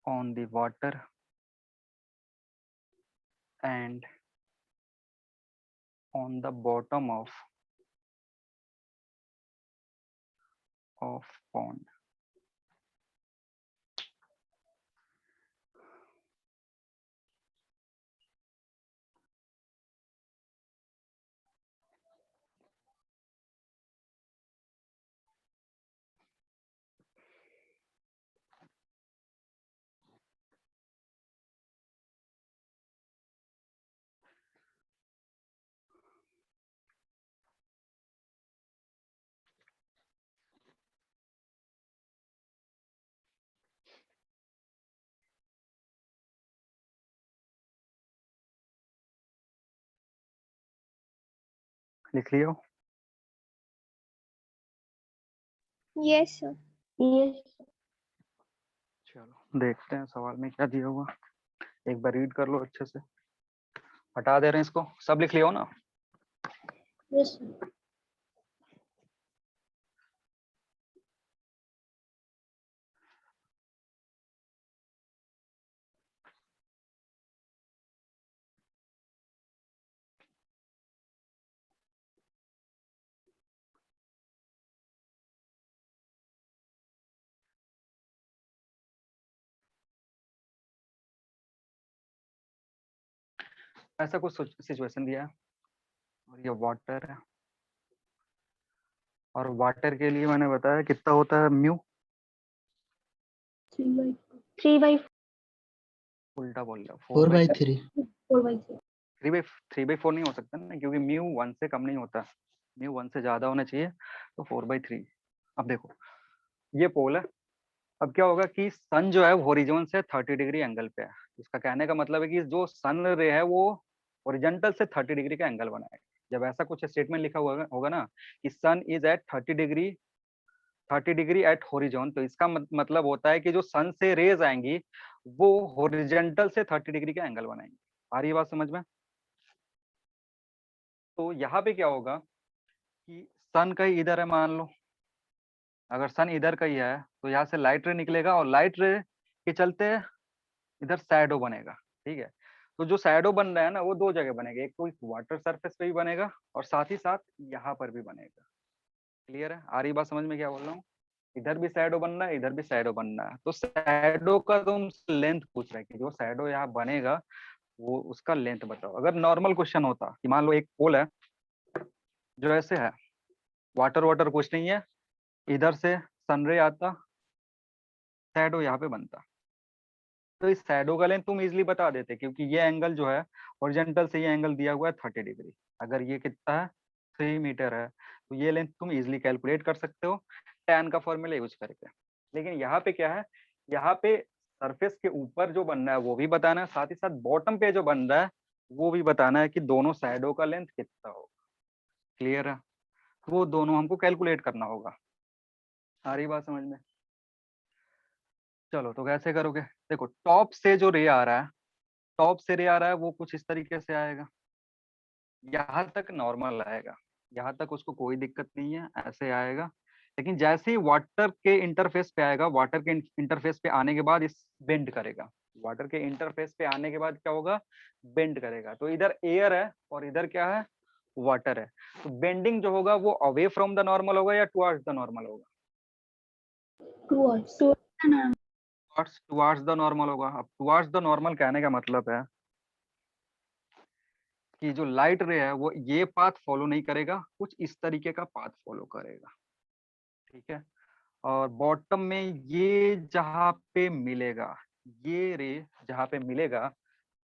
on the water and on the bottom of pond. लिख लियो? Yes sir. Yes. चलो देखते हैं सवाल में क्या दिया हुआ, एक बार रीड कर लो अच्छे से। हटा दे रहे हैं इसको, सब लिख लियो ना? Yes sir. ऐसा कुछ सिचुएशन दिया है और ये वाटर है, और वाटर के लिए मैंने बताया कितना होता है म्यू, 3/4. उल्टा बोल रहा 4/3 3/4 नहीं हो सकता ना, क्योंकि म्यू 1 से कम नहीं होता, म्यू 1 से ज्यादा होना चाहिए, तो 4/3। अब देखो ये पोल है, अब क्या होगा कि सन जो है हॉरिजॉन से 30 डिग्री एंगल पे है। इसका कहने का मतलब है कि जो सन रे है वो हॉरिजॉन्टल से 30 डिग्री का एंगल बनाएगा। जब ऐसा कुछ स्टेटमेंट लिखा हुआ होगा ना कि sun is at 30 degree at horizon, तो इसका मतलब होता है कि जो सन से रेज आएंगी वो हॉरिजॉन्टल से 30 डिग्री का एंगल बनाएंगे। आ रही है बात समझ में? तो यहाँ पे क्या होगा कि सन कहीं इधर है मान लो, अगर सन इधर का ही है तो यहाँ से लाइट रे निकलेगा और लाइट रे के चलते इधर शैडो बनेगा। ठीक है, तो जो शैडो बन रहा है ना वो दो जगह बनेगा, एक तो वाटर सरफेस पे भी बनेगा और साथ ही साथ यहाँ पर भी बनेगा। क्लियर है? आ रही बात समझ में क्या बोल रहा हूँ? इधर भी शैडो बन रहा है, इधर भी शैडो बन रहा है, तो शैडो का तुम लेंथ पूछ रहे कि जो शैडो यहाँ बनेगा वो उसका लेंथ बताओ। अगर नॉर्मल क्वेश्चन होता कि मान लो एक पोल है जो ऐसे है, वाटर वाटर कुछ नहीं है, इधर से सनरे आता, शैडो यहाँ पे बनता, तो इस शैडो का लेंथ तुम इजिली बता देते, क्योंकि ये एंगल जो है हॉरिजॉन्टल से ये एंगल दिया हुआ है 30 डिग्री। अगर ये कितना है 3 मीटर है, तो ये लेंथ तुम इजिली कैलकुलेट कर सकते हो tan का फॉर्मूला यूज करके। लेकिन यहाँ पे क्या है, यहाँ पे सरफेस के ऊपर जो बन रहा है वो भी बताना है, साथ ही साथ बॉटम पे जो बन रहा है वो भी बताना है कि दोनों शैडो का लेंथ कितना होगा। क्लियर है? वो दोनों हमको कैलकुलेट करना होगा। आ रही बात समझ में? चलो तो कैसे करोगे? देखो टॉप से जो रे आ रहा है, टॉप से रे आ रहा है वो कुछ इस तरीके से आएगा, यहाँ तक नॉर्मल आएगा, यहाँ तक उसको कोई दिक्कत नहीं है, ऐसे आएगा। लेकिन जैसे ही वाटर के इंटरफेस पे आएगा, वाटर के इंटरफेस पे आने के बाद इस बेंड करेगा, वाटर के इंटरफेस पे आने के बाद क्या होगा, बेंड करेगा। तो इधर एयर है और इधर क्या है, वाटर है, तो बेंडिंग जो होगा वो अवे फ्रॉम द नॉर्मल होगा या टुवर्ड्स द नॉर्मल होगा? टुवर्ड्स द नॉर्मल होगा। अब टुवर्ड्स द नॉर्मल कहने का मतलब है कि जो लाइट रे है वो ये पाथ फॉलो नहीं करेगा, कुछ इस तरीके का पाथ फॉलो करेगा। ठीक है, और बॉटम में ये जहाँ पे मिलेगा, ये रे जहाँ पे मिलेगा,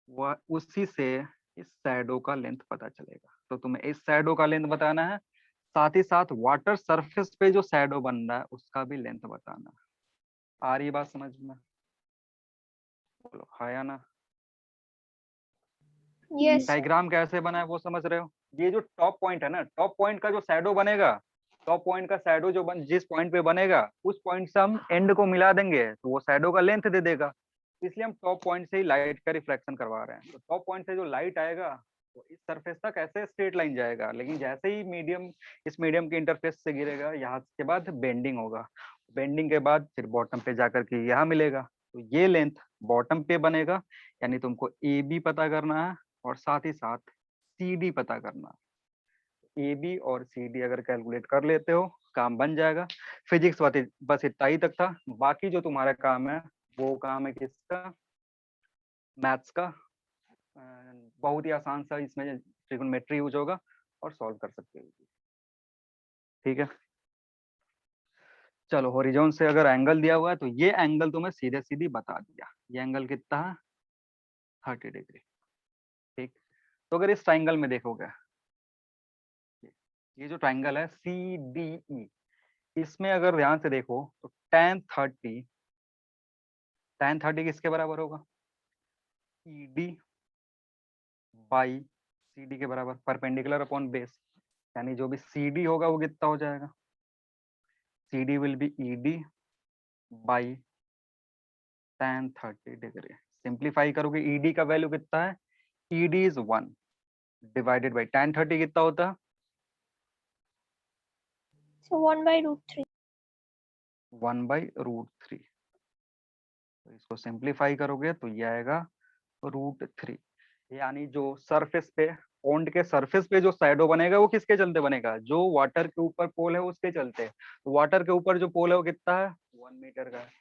वह उसी से इस शैडो का लेंथ पता चलेगा। तो तुम्हें इस शैडो का लेंथ बताना है, साथ ही साथ वाटर सरफेस पे जो शैडो बन रहा है उसका भी लेंथ बताना है। आ रही बात समझ में? बोलो हाँ या ना? Yes, sir. डायग्राम कैसे बना है वो समझ रहे हो? ये जो टॉप पॉइंट है ना, टॉप पॉइंट का जो शैडो बनेगा, टॉप पॉइंट का शैडो जिस पॉइंट पे बनेगा उस पॉइंट से हम एंड को मिला देंगे तो वो शैडो का लेंथ दे देगा। इसलिए हम टॉप पॉइंट से ही लाइट का रिफ्लेक्शन करवा रहे हैं। तो टॉप पॉइंट से जो लाइट आएगा वो इस सरफेस तक ऐसे स्ट्रेट लाइन जाएगा, लेकिन जैसे ही इस मीडियम के इंटरफेस से गिरेगा, यहाँ के बाद बेंडिंग होगा, बेंडिंग के बाद फिर बॉटम पे जाकर के यहाँ मिलेगा। तो ये लेंथ बॉटम पे बनेगा, यानी तुमको ए बी पता करना है और साथ ही साथ सी डी पता करना। ए बी और सी डी अगर कैलकुलेट कर लेते हो काम बन जाएगा। फिजिक्स बस इतना ही तक था। बाकी जो तुम्हारा काम है वो काम है किसका? मैथ्स का। बहुत ही आसान सा इसमें ट्रिग्नोमेट्री यूज होगा और सॉल्व कर सकते हो। ठीक है, चलो हॉरिजॉन से अगर एंगल दिया हुआ है तो ये एंगल तुम्हें सीधे सीधी बता दिया। ये एंगल कितना है? 30 डिग्री। ठीक, तो अगर इस ट्राइंगल में देखोगे, ये जो ट्राइंगल है सी डी ई, इसमें अगर ध्यान से देखो तो tan 30 किसके बराबर होगा? E D by C D के बराबर, परपेंडिकुलर अपॉन बेस। यानी जो भी सी डी होगा वो कितना हो जाएगा? C D will be E D by tan 30 degree. Simplify करोगे ई डी का वैल्यू कितना है? E D is 1 divided by tan 30 कितना होता है? So 1/√3. 1/√3। तो इसको सिंप्लीफाई करोगे तो ये आएगा √3। यानी जो सरफेस पे, पॉन्ड के सरफेस पे जो शैडो बनेगा वो किसके चलते बनेगा? जो वाटर के ऊपर पोल है उसके चलते। तो वाटर के ऊपर जो पोल है वो कितना है? 1 मीटर का है।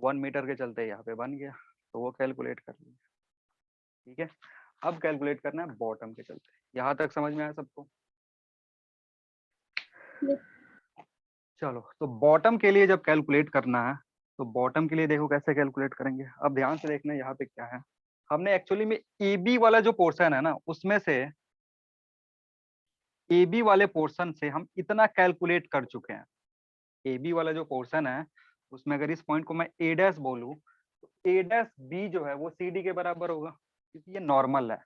1 मीटर के चलते यहाँ पे बन गया, तो वो कैलकुलेट कर लिया। ठीक है, अब कैलकुलेट करना है बॉटम के चलते। यहाँ तक समझ में आया सबको? Yes. चलो, तो बॉटम के लिए जब कैलकुलेट करना है तो बॉटम के लिए देखो कैसे कैलकुलेट करेंगे। अब ध्यान से देखना यहाँ पे क्या है। हमने एक्चुअली में ए बी वाला जो पोर्शन है ना, उसमें से ए बी वाले पोर्शन से हम इतना कैलकुलेट कर चुके हैं। ए बी वाला जो पोर्शन है उसमें अगर इस पॉइंट को मैं ए डैश बोलूं तो ए डैश बी जो है वो सी डी के बराबर होगा, क्योंकि ये नॉर्मल है।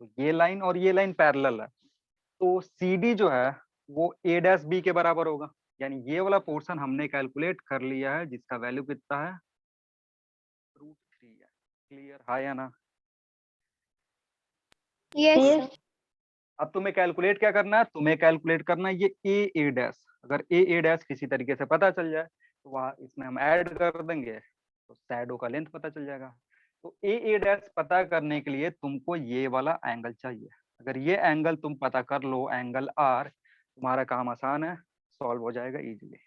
तो ये लाइन और ये लाइन पैरेलल है, तो सी डी जो है वो ए डैश बी के बराबर होगा। यानी ये वाला पोर्शन हमने कैलकुलेट कर लिया है, जिसका वैल्यू कितना है? √3 है। क्लियर है या ना? Yes, Yes. sir. अब तुम्हें कैलकुलेट क्या करना है? तुम्हें कैलकुलेट करना है ये ए डैश। अगर ए डैश किसी तरीके से पता चल जाए तो वहां इसमें हम ऐड कर देंगे तो शैडो का लेंथ पता चल जाएगा। तो ए डैश पता करने के लिए तुमको ये वाला एंगल चाहिए। अगर ये एंगल तुम पता कर लो, एंगल आर, तुम्हारा काम आसान है, सॉल्व हो जाएगा इजीली।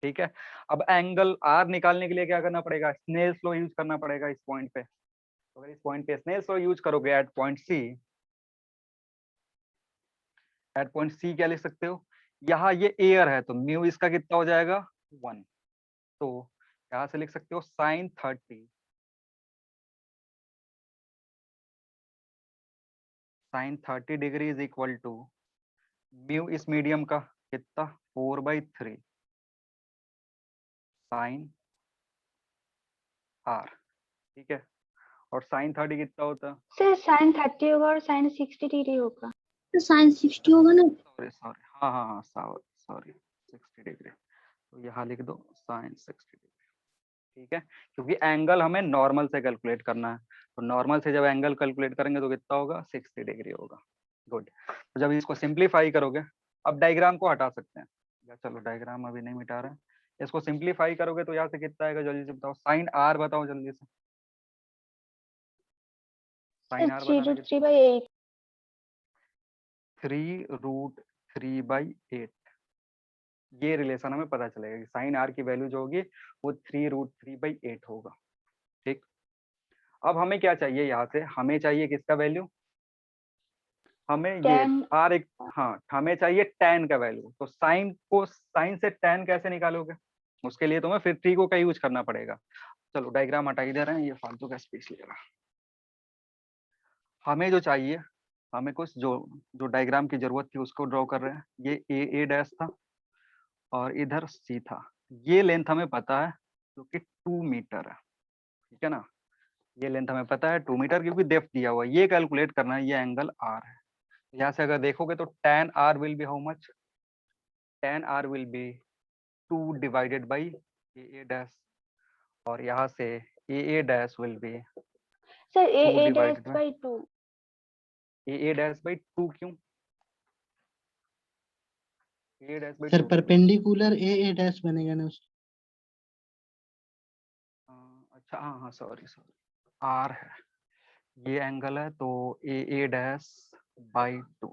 ठीक है, अब एंगल आर निकालने के लिए क्या करना पड़ेगा? स्नेल्स लॉ यूज करना पड़ेगा इस पॉइंट पे। तो अगर इस पॉइंट पे स्नेल्स लॉ यूज करोगे at point C, at point C क्या लिख सकते हो? यहाँ ये एयर है तो म्यू इसका कितना हो जाएगा? 1। तो यहाँ से लिख सकते हो sine 30, sine 30 degree is equal to mu इस मीडियम का कितना? 4/3 साइन आर। ठीक है, और साइन 30 कितना होता है? सर sin 30 होगा और sin 60 डिग्री होगा। तो sin 60 होगा ना? सॉरी सॉरी, हाँ सॉरी 60 डिग्री। तो यहाँ लिख दो साइन 60 डिग्री। ठीक है, क्योंकि एंगल हमें नॉर्मल से कैलकुलेट करना है, तो नॉर्मल से जब एंगल कैलकुलेट करेंगे तो कितना होगा? 60 डिग्री होगा। गुड, तो जब इसको सिंप्लीफाई करोगे, अब डायग्राम को हटा सकते हैं या चलो डायग्राम अभी नहीं मिटा रहे हैं, इसको सिंप्लीफाई करोगे तो यहाँ से कितना आएगा? जल्दी से बताओ, साइन आर बताओ जल्दी से। साइन आर बताना कितना? 3√3/8। 3√3/8। ये रिलेशन हमें पता चलेगा कि साइन आर की वैल्यू जो होगी वो 3√3/8 होगा। ठीक, अब हमें क्या चाहिए? यहाँ से हमें चाहिए किसका वैल्यू? हमें ये tan आर एक, हाँ हमें चाहिए tan का वैल्यू। तो साइन से tan कैसे निकालोगे? उसके लिए तुम्हें फिर ट्रिको का यूज करना पड़ेगा। चलो डायग्राम हटा ही दे रहे हैं, ये फालतू का स्पेस लेगा। हमें जो चाहिए, हमें कुछ जो जो डायग्राम की जरूरत थी उसको ड्रॉ कर रहे हैं। ये ए डैश था और इधर सी था। ये लेंथ हमें पता है जो कि 2 मीटर है, ठीक है ना। ये लेंथ हमें पता है 2 मीटर, क्योंकि डेप्थ दिया हुआ है। ये कैलकुलेट करना है, ये एंगल आर है। यहाँ से अगर देखोगे तो tan r will be how much, tan r will be 2 divided by A dash, और यहाँ से A dash will be sir A 2 dash divided by 2। A dash by 2 क्यों? ए डैश बाई सर 2 क्यों? परपेंडिकुलर ए डैश बनेगा ना उसका। अच्छा हाँ हाँ, सॉरी सॉरी, आर है, ये एंगल है, तो ए डैश बाई 2,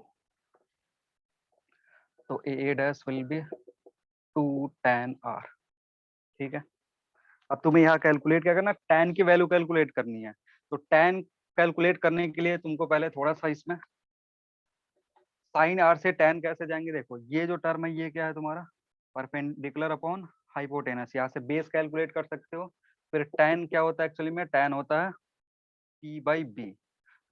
तो A dash will be 2 tan r, ठीक है। अब तुम्हें यहाँ कैलकुलेट क्या करना, tan की वैल्यू कैलकुलेट करनी है। तो tan कैलकुलेट करने के लिए तुमको पहले थोड़ा सा इसमें sin r से tan कैसे जाएंगे, देखो ये जो टर्म है ये क्या है तुम्हारा, परपेंडिकुलर अपॉन हाइपोटेनस। यहाँ से बेस कैलकुलेट कर सकते हो। फिर tan क्या होता है, एक्चुअली में tan होता है p बाई बी।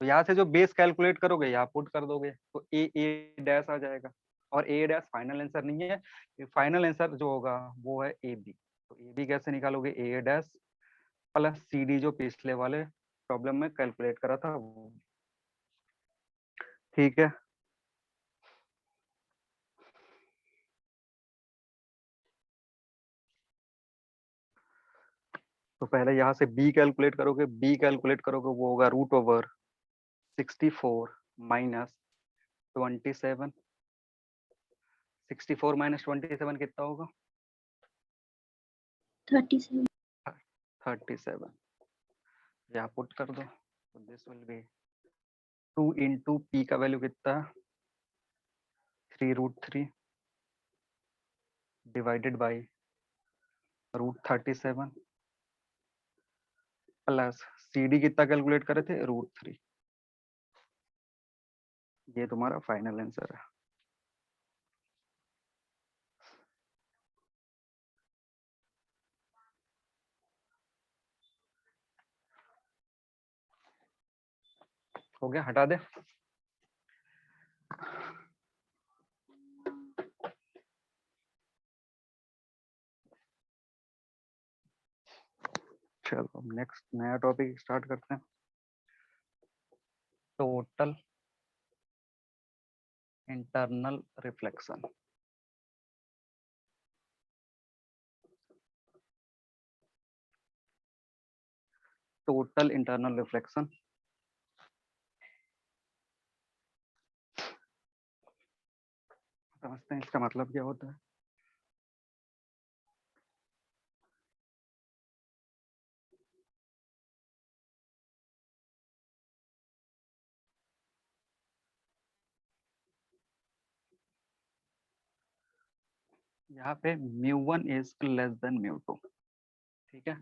तो यहाँ से जो बेस कैलकुलेट करोगे यहाँ पुट कर दोगे, तो ए डैश आ जाएगा। और ए डैश फाइनल आंसर नहीं है, फाइनल आंसर जो होगा वो है ए बी। तो ए बी कैसे निकालोगे, ए डैश प्लस सी डी, जो पिछले वाले प्रॉब्लम में कैलकुलेट करा था वो, ठीक है। तो पहले यहाँ से बी कैलकुलेट करोगे, वो होगा √64 माइनस 27। 64 माइनस 27 कितना होगा, 37. 37। यहाँ पुट कर दो, तो this will be 2 into P का वैल्यू कितना है 3√3 divided by √37 plus C D कितना कैलकुलेट करे थे √3। ये तुम्हारा फाइनल आंसर है। हो गया, हटा दे। चलो नेक्स्ट नया टॉपिक स्टार्ट करते हैं, total internal reflection. Total internal reflection, समझते हैं इसका मतलब क्या होता है। यहाँ पे μ1 इज लेस देन μ2, ठीक है।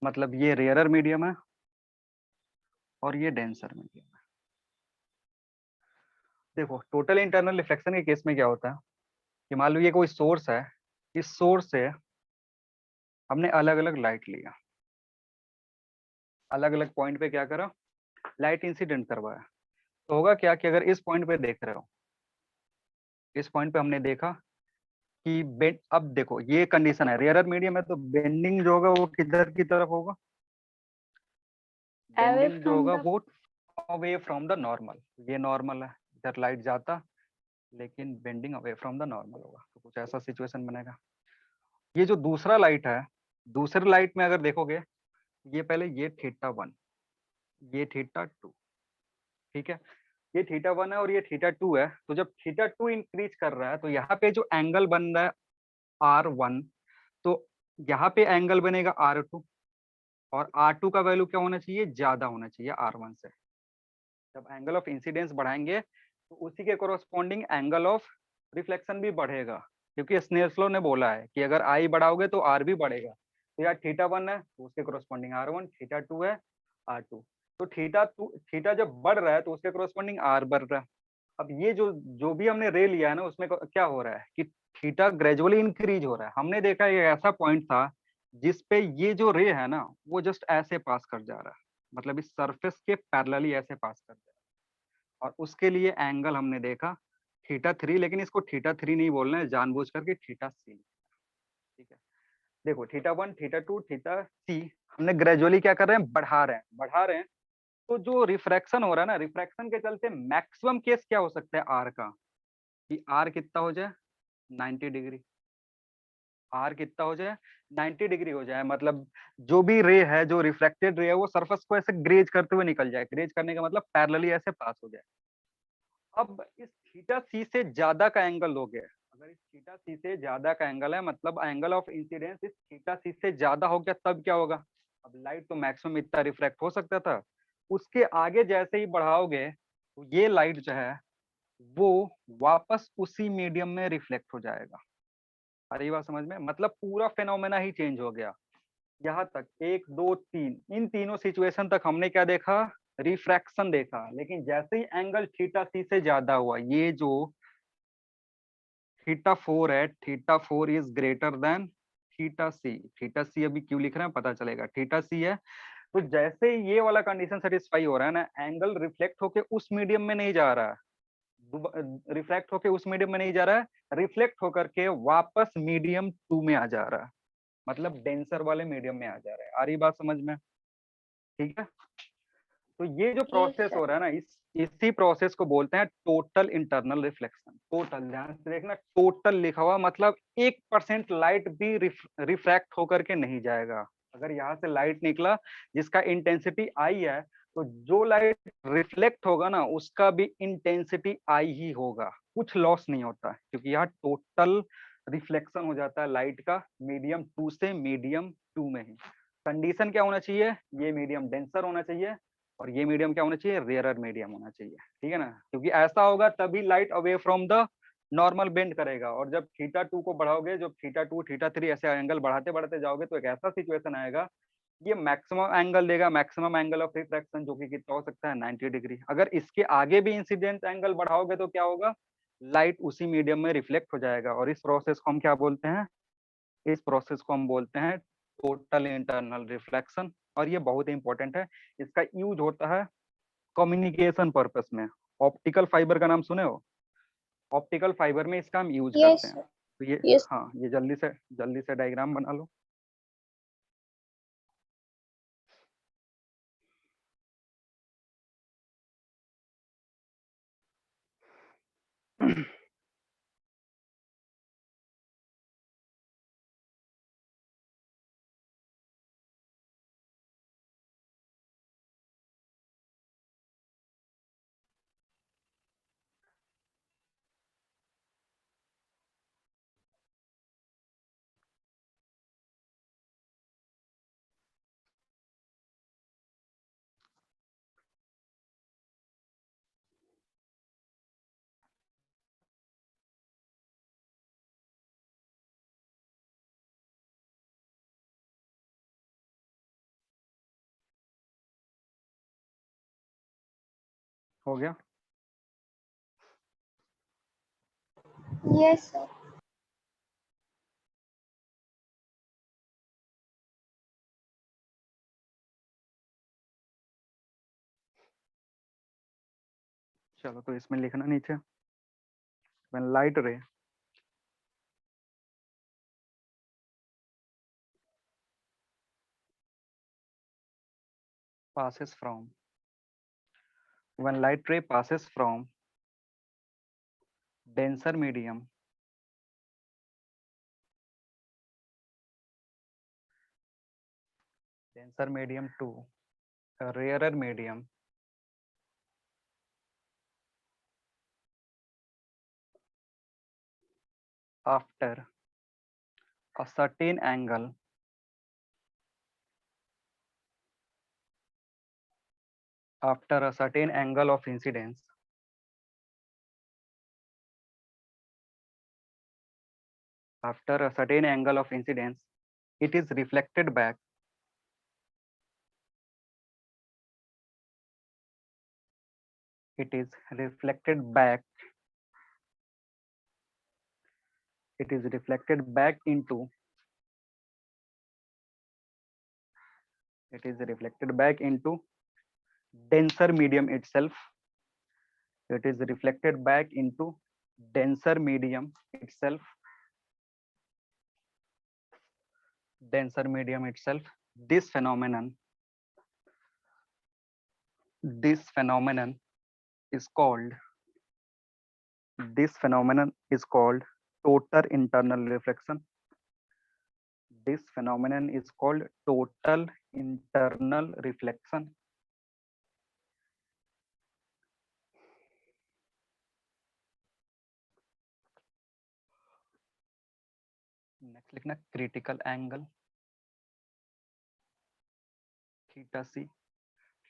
मतलब ये रेयरर मीडियम है और ये डेंसर मीडियम है। देखो टोटल इंटरनल रिफ्लेक्शन के केस में क्या होता है कि मान लो ये कोई सोर्स है, इस सोर्स से हमने अलग अलग लाइट लिया, अलग अलग पॉइंट पे क्या करा, लाइट इंसिडेंट करवाया। तो होगा क्या कि अगर इस पॉइंट पे देख रहे हो, इस पॉइंट पे हमने देखा कि बेंड, अब देखो ये कंडीशन है रेयरर मीडियम है, तो बेंडिंग जो होगा वो किधर की तरफ होगा, बेंडिंग जो होगा वो अवे फ्रॉम द नॉर्मल। ये नॉर्मल है, इधर लाइट जाता लेकिन bending away from the normal होगा, तो कुछ ऐसा सिचुएशन बनेगा। ये जो दूसरा लाइट है, दूसरे लाइट में अगर देखोगे, ये पहले ये θ1, ये θ2, ठीक है। ये θ1 है और ये θ2 है। तो जब θ2 इंक्रीज कर रहा है तो यहाँ पे जो एंगल बन रहा है R1, तो यहाँ पे एंगल बनेगा R2, और R2 का वैल्यू क्या होना चाहिए, ज्यादा होना चाहिए R1 से। जब एंगल ऑफ इंसिडेंस बढ़ाएंगे तो उसी के कोरोस्पोंडिंग एंगल ऑफ रिफ्लेक्शन भी बढ़ेगा, क्योंकि स्नेल्स लॉ ने बोला है कि अगर I बढ़ाओगे तो R भी बढ़ेगा। तो यार θ1 है तो उसके कोरोस्पोंडिंग R1, θ2 है R2। तो थीटा जब बढ़ रहा है तो उसके कोरोस्पोंडिंग R बढ़ रहा है। अब ये जो भी हमने रे लिया है ना, उसमें क्या हो रहा है कि थीटा ग्रेजुअली इंक्रीज हो रहा है। हमने देखा ये ऐसा पॉइंट था जिसपे ये जो रे है ना वो जस्ट ऐसे पास कर जा रहा है, मतलब इस सरफेस के पैरेलली ऐसे पास कर जा रहा है, और उसके लिए एंगल हमने देखा थीटा 3, लेकिन इसको थीटा 3 नहीं बोलना है, जानबूझ करके थीटा 3। ठीक है, देखो थीटा 1, थीटा 2, थीटा 3 हमने ग्रेजुअली क्या कर रहे हैं, बढ़ा रहे हैं। तो जो रिफ्रैक्शन हो रहा है ना, रिफ्रैक्शन के चलते मैक्सिमम केस क्या हो सकता है आर का, कि आर कितना हो जाए 90 डिग्री। आर कितना हो जाए 90 डिग्री हो जाए, मतलब जो भी रे है, जो रिफ्लेक्टेड रे है, वो सरफेस को ऐसे ग्रेज करते हुए निकल जाए। ग्रेज करने का मतलब पैरेलली ऐसे पास हो जाए। अब इस थीटा सी से ज्यादा का एंगल लोगे, अगर इस थीटा सी से ज्यादा का एंगल है, मतलब एंगल ऑफ इंसिडेंस इस थीटा सी से ज्यादा हो गया, तब क्या होगा। अब लाइट तो मैक्सिमम इतना रिफ्लेक्ट हो सकता था, उसके आगे जैसे ही बढ़ाओगे तो ये लाइट जो है वो वापस उसी मीडियम में रिफ्लेक्ट हो जाएगा। आ रही बात समझ में, मतलब पूरा फेनोमेना ही चेंज हो गया। यहाँ तक 1 2 3 इन तीनों सिचुएशन तक हमने क्या देखा, रिफ्रैक्शन देखा। लेकिन जैसे ही एंगल थीटा सी से ज्यादा हुआ, ये जो थीटा 4 है, theta 4 is greater than theta 3। Theta 3 अभी क्यों लिख रहे हैं पता चलेगा, थीटा 3 है। तो जैसे ही ये वाला कंडीशन सेटिस्फाई हो रहा है ना, एंगल रिफ्लेक्ट होके उस मीडियम में नहीं जा रहा है, रिफ्लेक्ट होके उस मीडियम में नहीं जा रहा है, रिफ्लेक्ट होकर के वापस मीडियम 2 में आ जा रहा है, मतलब डेंसर वाले मीडियम में आ जा रहा है। आ रही बात समझ में, ठीक है। तो ये जो प्रोसेस हो रहा है ना, इसी प्रोसेस को बोलते हैं टोटल इंटरनल रिफ्लेक्शन। टोटल, ध्यान से देखना, टोटल लिखा हुआ मतलब 1% लाइट भी रिफ्रैक्ट होकर के नहीं जाएगा। अगर यहाँ से लाइट निकला जिसका इंटेंसिटी आई है, तो जो लाइट रिफ्लेक्ट होगा ना उसका भी इंटेंसिटी आई ही होगा, कुछ लॉस नहीं होता, क्योंकि यहाँ टोटल रिफ्लेक्शन हो जाता है लाइट का मीडियम 2 से मीडियम 2 में ही। कंडीशन क्या होना चाहिए, ये मीडियम डेंसर होना चाहिए और ये मीडियम क्या होना चाहिए, रेयरर मीडियम होना चाहिए। ठीक है ना, क्योंकि ऐसा होगा तभी light away from the normal bend करेगा। और जब थीटा 2 को बढ़ाओगे, जब थीटा 2 थीटा 3 ऐसे एंगल बढ़ाते बढ़ाते जाओगे, तो एक ऐसा सिचुएशन आएगा, ये मैक्सिमम एंगल देगा, मैक्सिमम एंगल ऑफ रिफ्रैक्शन, जो कि कितना हो सकता है 90 डिग्री। अगर इसके आगे भी इंसिडेंट एंगल बढ़ाओगे तो क्या होगा, लाइट उसी मीडियम में रिफ्लेक्ट हो जाएगा। और इस प्रोसेस को हम क्या बोलते हैं, इस प्रोसेस को हम बोलते हैं टोटल इंटरनल रिफ्लेक्शन। और ये बहुत इंपॉर्टेंट है, इसका यूज होता है कम्युनिकेशन पर्पस में। ऑप्टिकल फाइबर का नाम सुने हो, ऑप्टिकल फाइबर में इसका हम यूज करते Yes, हैं। sir. तो ये, Yes. हाँ, ये जल्दी से डायग्राम बना लो। हो गया। Yes, sir. चलो तो इसमें लिखना नीचे, when light ray passes from when light ray passes from denser medium to a rarer medium, after a certain angle of incidence, after a certain angle of incidence, it is reflected back. It is reflected back it is reflected back into denser medium itself. It is reflected back into denser medium itself. Denser medium itself. This phenomenon is called total internal reflection. This phenomenon is called total internal reflection. Next लिखना critical angle theta सी।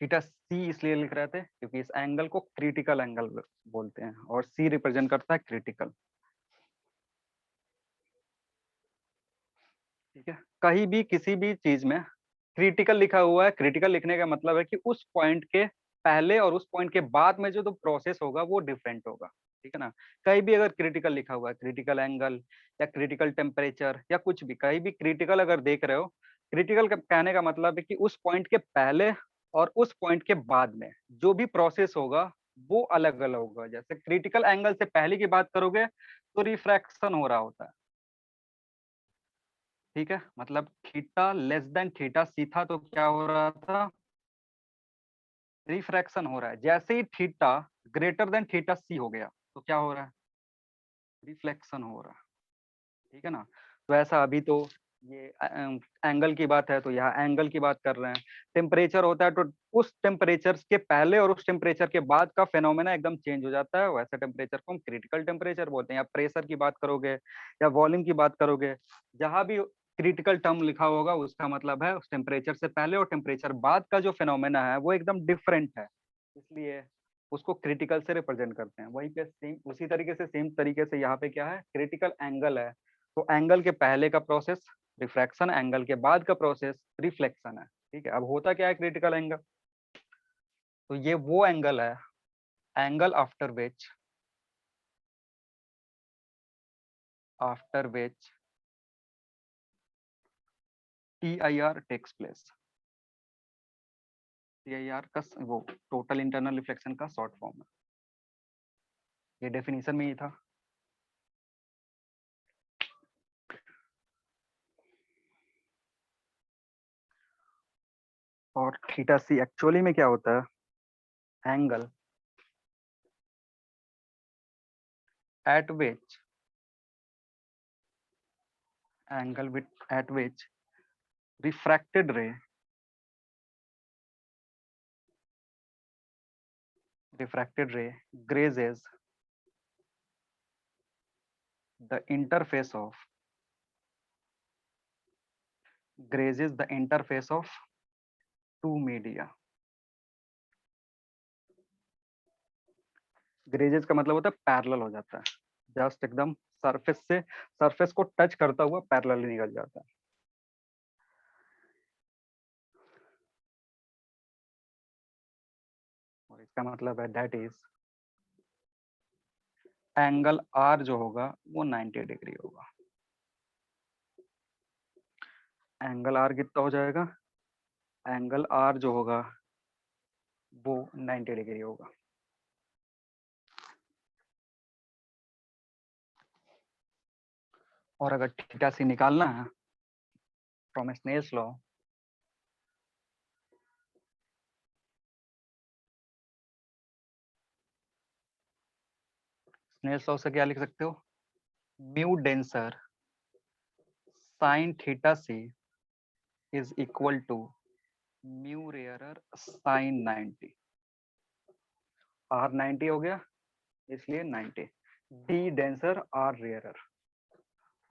Theta सी इसलिए लिख रहे थे क्योंकि इस angle को critical angle बोलते हैं और सी रिप्रेजेंट करता है क्रिटिकल। ठीक है, कहीं भी किसी भी चीज में क्रिटिकल लिखा हुआ है, क्रिटिकल लिखने का मतलब है कि उस पॉइंट के पहले और उस पॉइंट के बाद में जो तो प्रोसेस होगा वो डिफरेंट होगा। ठीक है ना, कहीं भी अगर क्रिटिकल लिखा हुआ है, क्रिटिकल एंगल या क्रिटिकल टेम्परेचर या कुछ भी, कहीं भी क्रिटिकल अगर देख रहे हो, क्रिटिकल कहने का मतलब है कि उस पॉइंट के पहले और उस पॉइंट के बाद में जो भी प्रोसेस होगा वो अलग अलग होगा। जैसे क्रिटिकल एंगल से पहले की बात करोगे तो रिफ्रैक्शन हो रहा होता है। ठीक है, मतलब थीटा लेस देन थीटा सी था तो क्या हो रहा था, रिफ्रैक्शन हो रहा है। जैसे ही थीटा ग्रेटर देन थीटा सी हो गया तो क्या हो रहा है, रिफ्लेक्शन हो रहा है। ठीक है ना, तो ऐसा अभी तो ये एंगल की बात है तो यहाँ एंगल की बात कर रहे हैं। टेम्परेचर होता है तो उस टेम्परेचर के पहले और उस टेम्परेचर के बाद का फेनोमेना एकदम चेंज हो जाता है, वैसे टेम्परेचर को हम क्रिटिकल टेम्परेचर बोलते हैं। या प्रेशर की बात करोगे या वॉल्यूम की बात करोगे, जहां भी क्रिटिकल टर्म लिखा होगा उसका मतलब है उस टेम्परेचर से पहले और टेम्परेचर बाद का जो फेनोमेना है वो एकदम डिफरेंट है, इसलिए उसको क्रिटिकल से रिप्रेजेंट करते हैं। वहीं पे सेम उसी तरीके से सेम तरीके से यहाँ पे क्या है, क्रिटिकल एंगल है तो एंगल के पहले का प्रोसेस रिफ्रैक्शन, एंगल के बाद का प्रोसेस रिफ्लेक्शन है। ठीक है, अब होता क्या है क्रिटिकल एंगल, तो ये वो एंगल है, angle after which TIR takes place. TIR का वो टोटल इंटरनल रिफ्लेक्शन का शॉर्ट फॉर्म है, ये डेफिनेशन में ही था। और थीटा सी एक्चुअली में क्या होता है, angle at which refracted ray grazes the interface of two media। ग्रेजेस का मतलब होता है पैरेलल हो जाता है, जस्ट एकदम सरफेस को टच करता हुआ पैरेलल निकल जाता है। और इसका मतलब है दैट इज एंगल आर जो होगा वो 90 डिग्री होगा। एंगल आर कितना हो जाएगा, एंगल आर जो होगा वो 90 डिग्री होगा। और अगर थीटा सी निकालना है from Snell's law, Snell's law से क्या लिख सकते हो, mu denser sine theta C is equal to mu rarer sine 90। R 90 हो गया इसलिए 90, डी डेंसर आर रेयरर।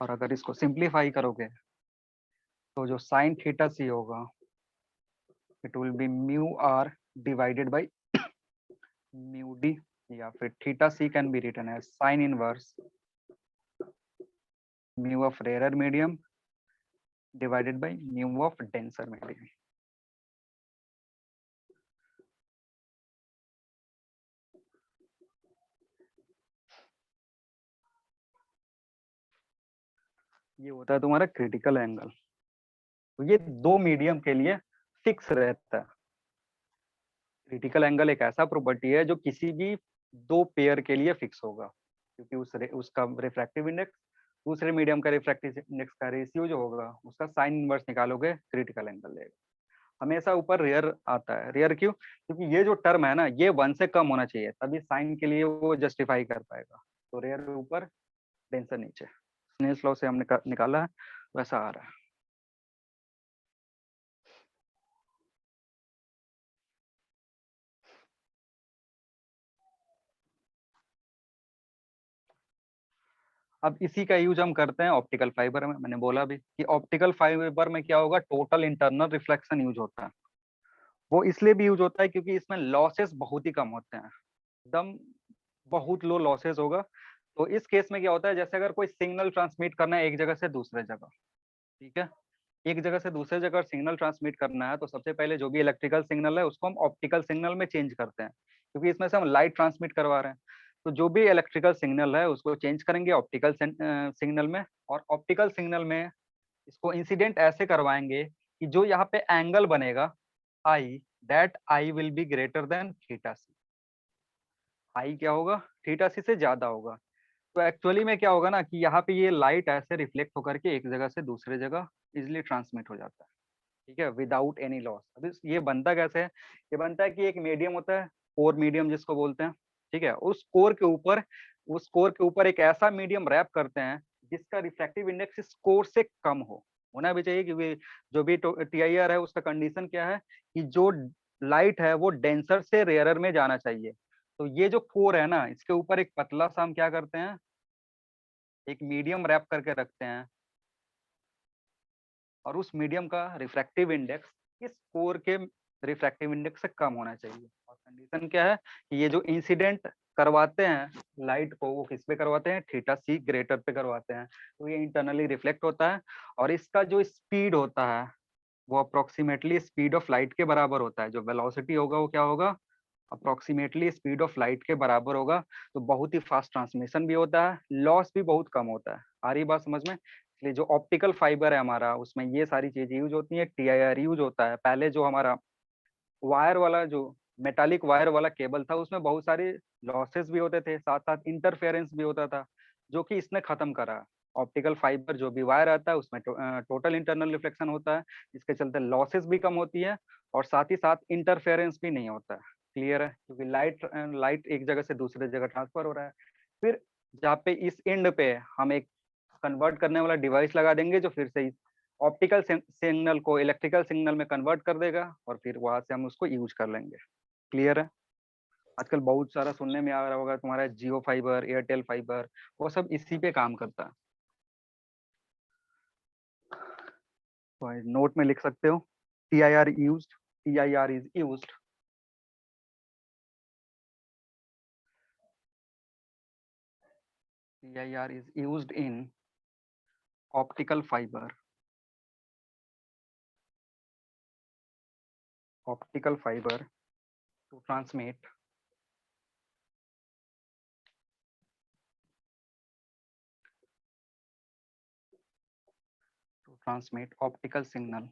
और अगर इसको सिंप्लीफाई करोगे तो जो साइन थीटा सी होगा it will be mu r divided by mu d, या फिर theta C can be written as sine inverse mu of rarer medium divided by mu of denser medium. ये होता है तुम्हारा क्रिटिकल एंगल। तो ये दो मीडियम के लिए फिक्स रहता है। क्रिटिकल एंगल एक ऐसा प्रॉपर्टी है जो किसी भी दो पेयर के लिए फिक्स होगा, क्योंकि उसका रिफ्रैक्टिव इंडेक्स दूसरे मीडियम का रिफ्रैक्टिव इंडेक्स का रेशियो जो होगा उसका साइन इनवर्स निकालोगे क्रिटिकल एंगल लेगा। हमेशा ऊपर रेयर आता है। रेयर क्यों? क्योंकि ये जो टर्म है ना ये 1 से कम होना चाहिए, तभी साइन के लिए वो जस्टिफाई कर पाएगा। तो रेयर ऊपर, डेंसर नीचे। स्नेल्स लॉ से हमने निकाला है, वैसा आ रहा है। अब इसी का यूज हम करते हैं ऑप्टिकल फाइबर में। मैंने बोला भी कि ऑप्टिकल फाइबर में क्या होगा, टोटल इंटरनल रिफ्लेक्शन यूज होता है। वो इसलिए भी यूज होता है क्योंकि इसमें लॉसेस बहुत ही कम होते हैं, एकदम बहुत लो लॉसेस होगा। तो इस केस में क्या होता है, जैसे अगर कोई सिग्नल ट्रांसमिट करना है एक जगह से दूसरे जगह, ठीक है, एक जगह से दूसरे जगह सिग्नल ट्रांसमिट करना है, तो सबसे पहले जो भी इलेक्ट्रिकल सिग्नल है उसको हम ऑप्टिकल सिग्नल में चेंज करते हैं, क्योंकि इसमें से हम लाइट ट्रांसमिट करवा रहे हैं। तो जो भी इलेक्ट्रिकल सिग्नल है उसको चेंज करेंगे ऑप्टिकल सिग्नल में, और ऑप्टिकल सिग्नल में इसको इंसिडेंट ऐसे करवाएंगे कि जो यहाँ पे एंगल बनेगा I, that I will be greater than theta C. I क्या होगा, थीटा सी से ज्यादा होगा। तो एक्चुअली में क्या होगा ना कि यहाँ पे ये लाइट ऐसे रिफ्लेक्ट होकर के एक जगह से दूसरे जगह इजिली ट्रांसमिट हो जाता है, ठीक है, विदाउट एनी लॉस। अभी ये बनता कैसे है, ये बनता है कि एक मीडियम होता है, कोर मीडियम जिसको बोलते हैं, ठीक है, उस कोर के ऊपर एक ऐसा मीडियम रैप करते हैं जिसका रिफ्रैक्टिव इंडेक्स इस कोर से कम हो, होना भी चाहिए, क्योंकि जो भी TIR है उसका कंडीशन क्या है कि जो लाइट है वो डेंसर से रेयरर में जाना चाहिए। तो ये जो कोर है ना इसके ऊपर एक पतला सा हम क्या करते हैं, एक मीडियम रैप करके रखते हैं, और उस मीडियम का रिफ्रैक्टिव इंडेक्स इस कोर के रिफ्रैक्टिव इंडेक्स से कम होना चाहिए। और कंडीशन क्या है कि ये जो इंसिडेंट करवाते हैं लाइट को वो किस पे करवाते हैं, थीटा सी ग्रेटर पे करवाते हैं। तो ये इंटरनली रिफ्लेक्ट होता है, और इसका जो स्पीड होता है वो अप्रोक्सीमेटली स्पीड ऑफ लाइट के बराबर होता है। जो वेलोसिटी होगा वो क्या होगा, अप्रोक्सीमेटली स्पीड ऑफ लाइट के बराबर होगा। तो बहुत ही फास्ट ट्रांसमिशन भी होता है, लॉस भी बहुत कम होता है। आ रही बात समझ में? इसलिए जो ऑप्टिकल फाइबर है हमारा उसमें ये सारी चीजें यूज होती है। TIR यूज होता है। पहले जो हमारा वायर वाला जो मेटालिक वायर वाला केबल था उसमें बहुत सारे लॉसेस भी होते थे, साथ साथ इंटरफेरेंस भी होता था, जो कि इसने खत्म करा। ऑप्टिकल फाइबर जो भी वायर आता है उसमें टोटल इंटरनल रिफ्लेक्शन होता है, जिसके चलते लॉसेस भी कम होती है, और साथ ही साथ इंटरफेरेंस भी नहीं होता है। क्लियर है? क्योंकि लाइट एक जगह से दूसरे जगह ट्रांसफर हो रहा है। फिर जहाँ पे इस एंड पे हम एक कन्वर्ट करने वाला डिवाइस लगा देंगे जो फिर से ऑप्टिकल सिग्नल को इलेक्ट्रिकल सिग्नल में कन्वर्ट कर देगा, और फिर वहां से हम उसको यूज कर लेंगे। क्लियर है? आजकल बहुत सारा सुनने में आ रहा होगा तुम्हारा जियो फाइबर, एयरटेल फाइबर, वो सब इसी पे काम करता है। तो नोट में लिख सकते हो TIR used, TIR is used TIR is used in optical fiber to transmit optical signal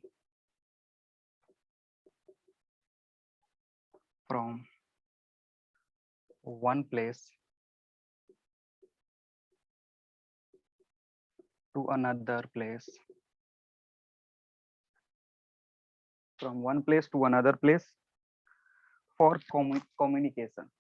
from one place to another place, from one place to another place for communication.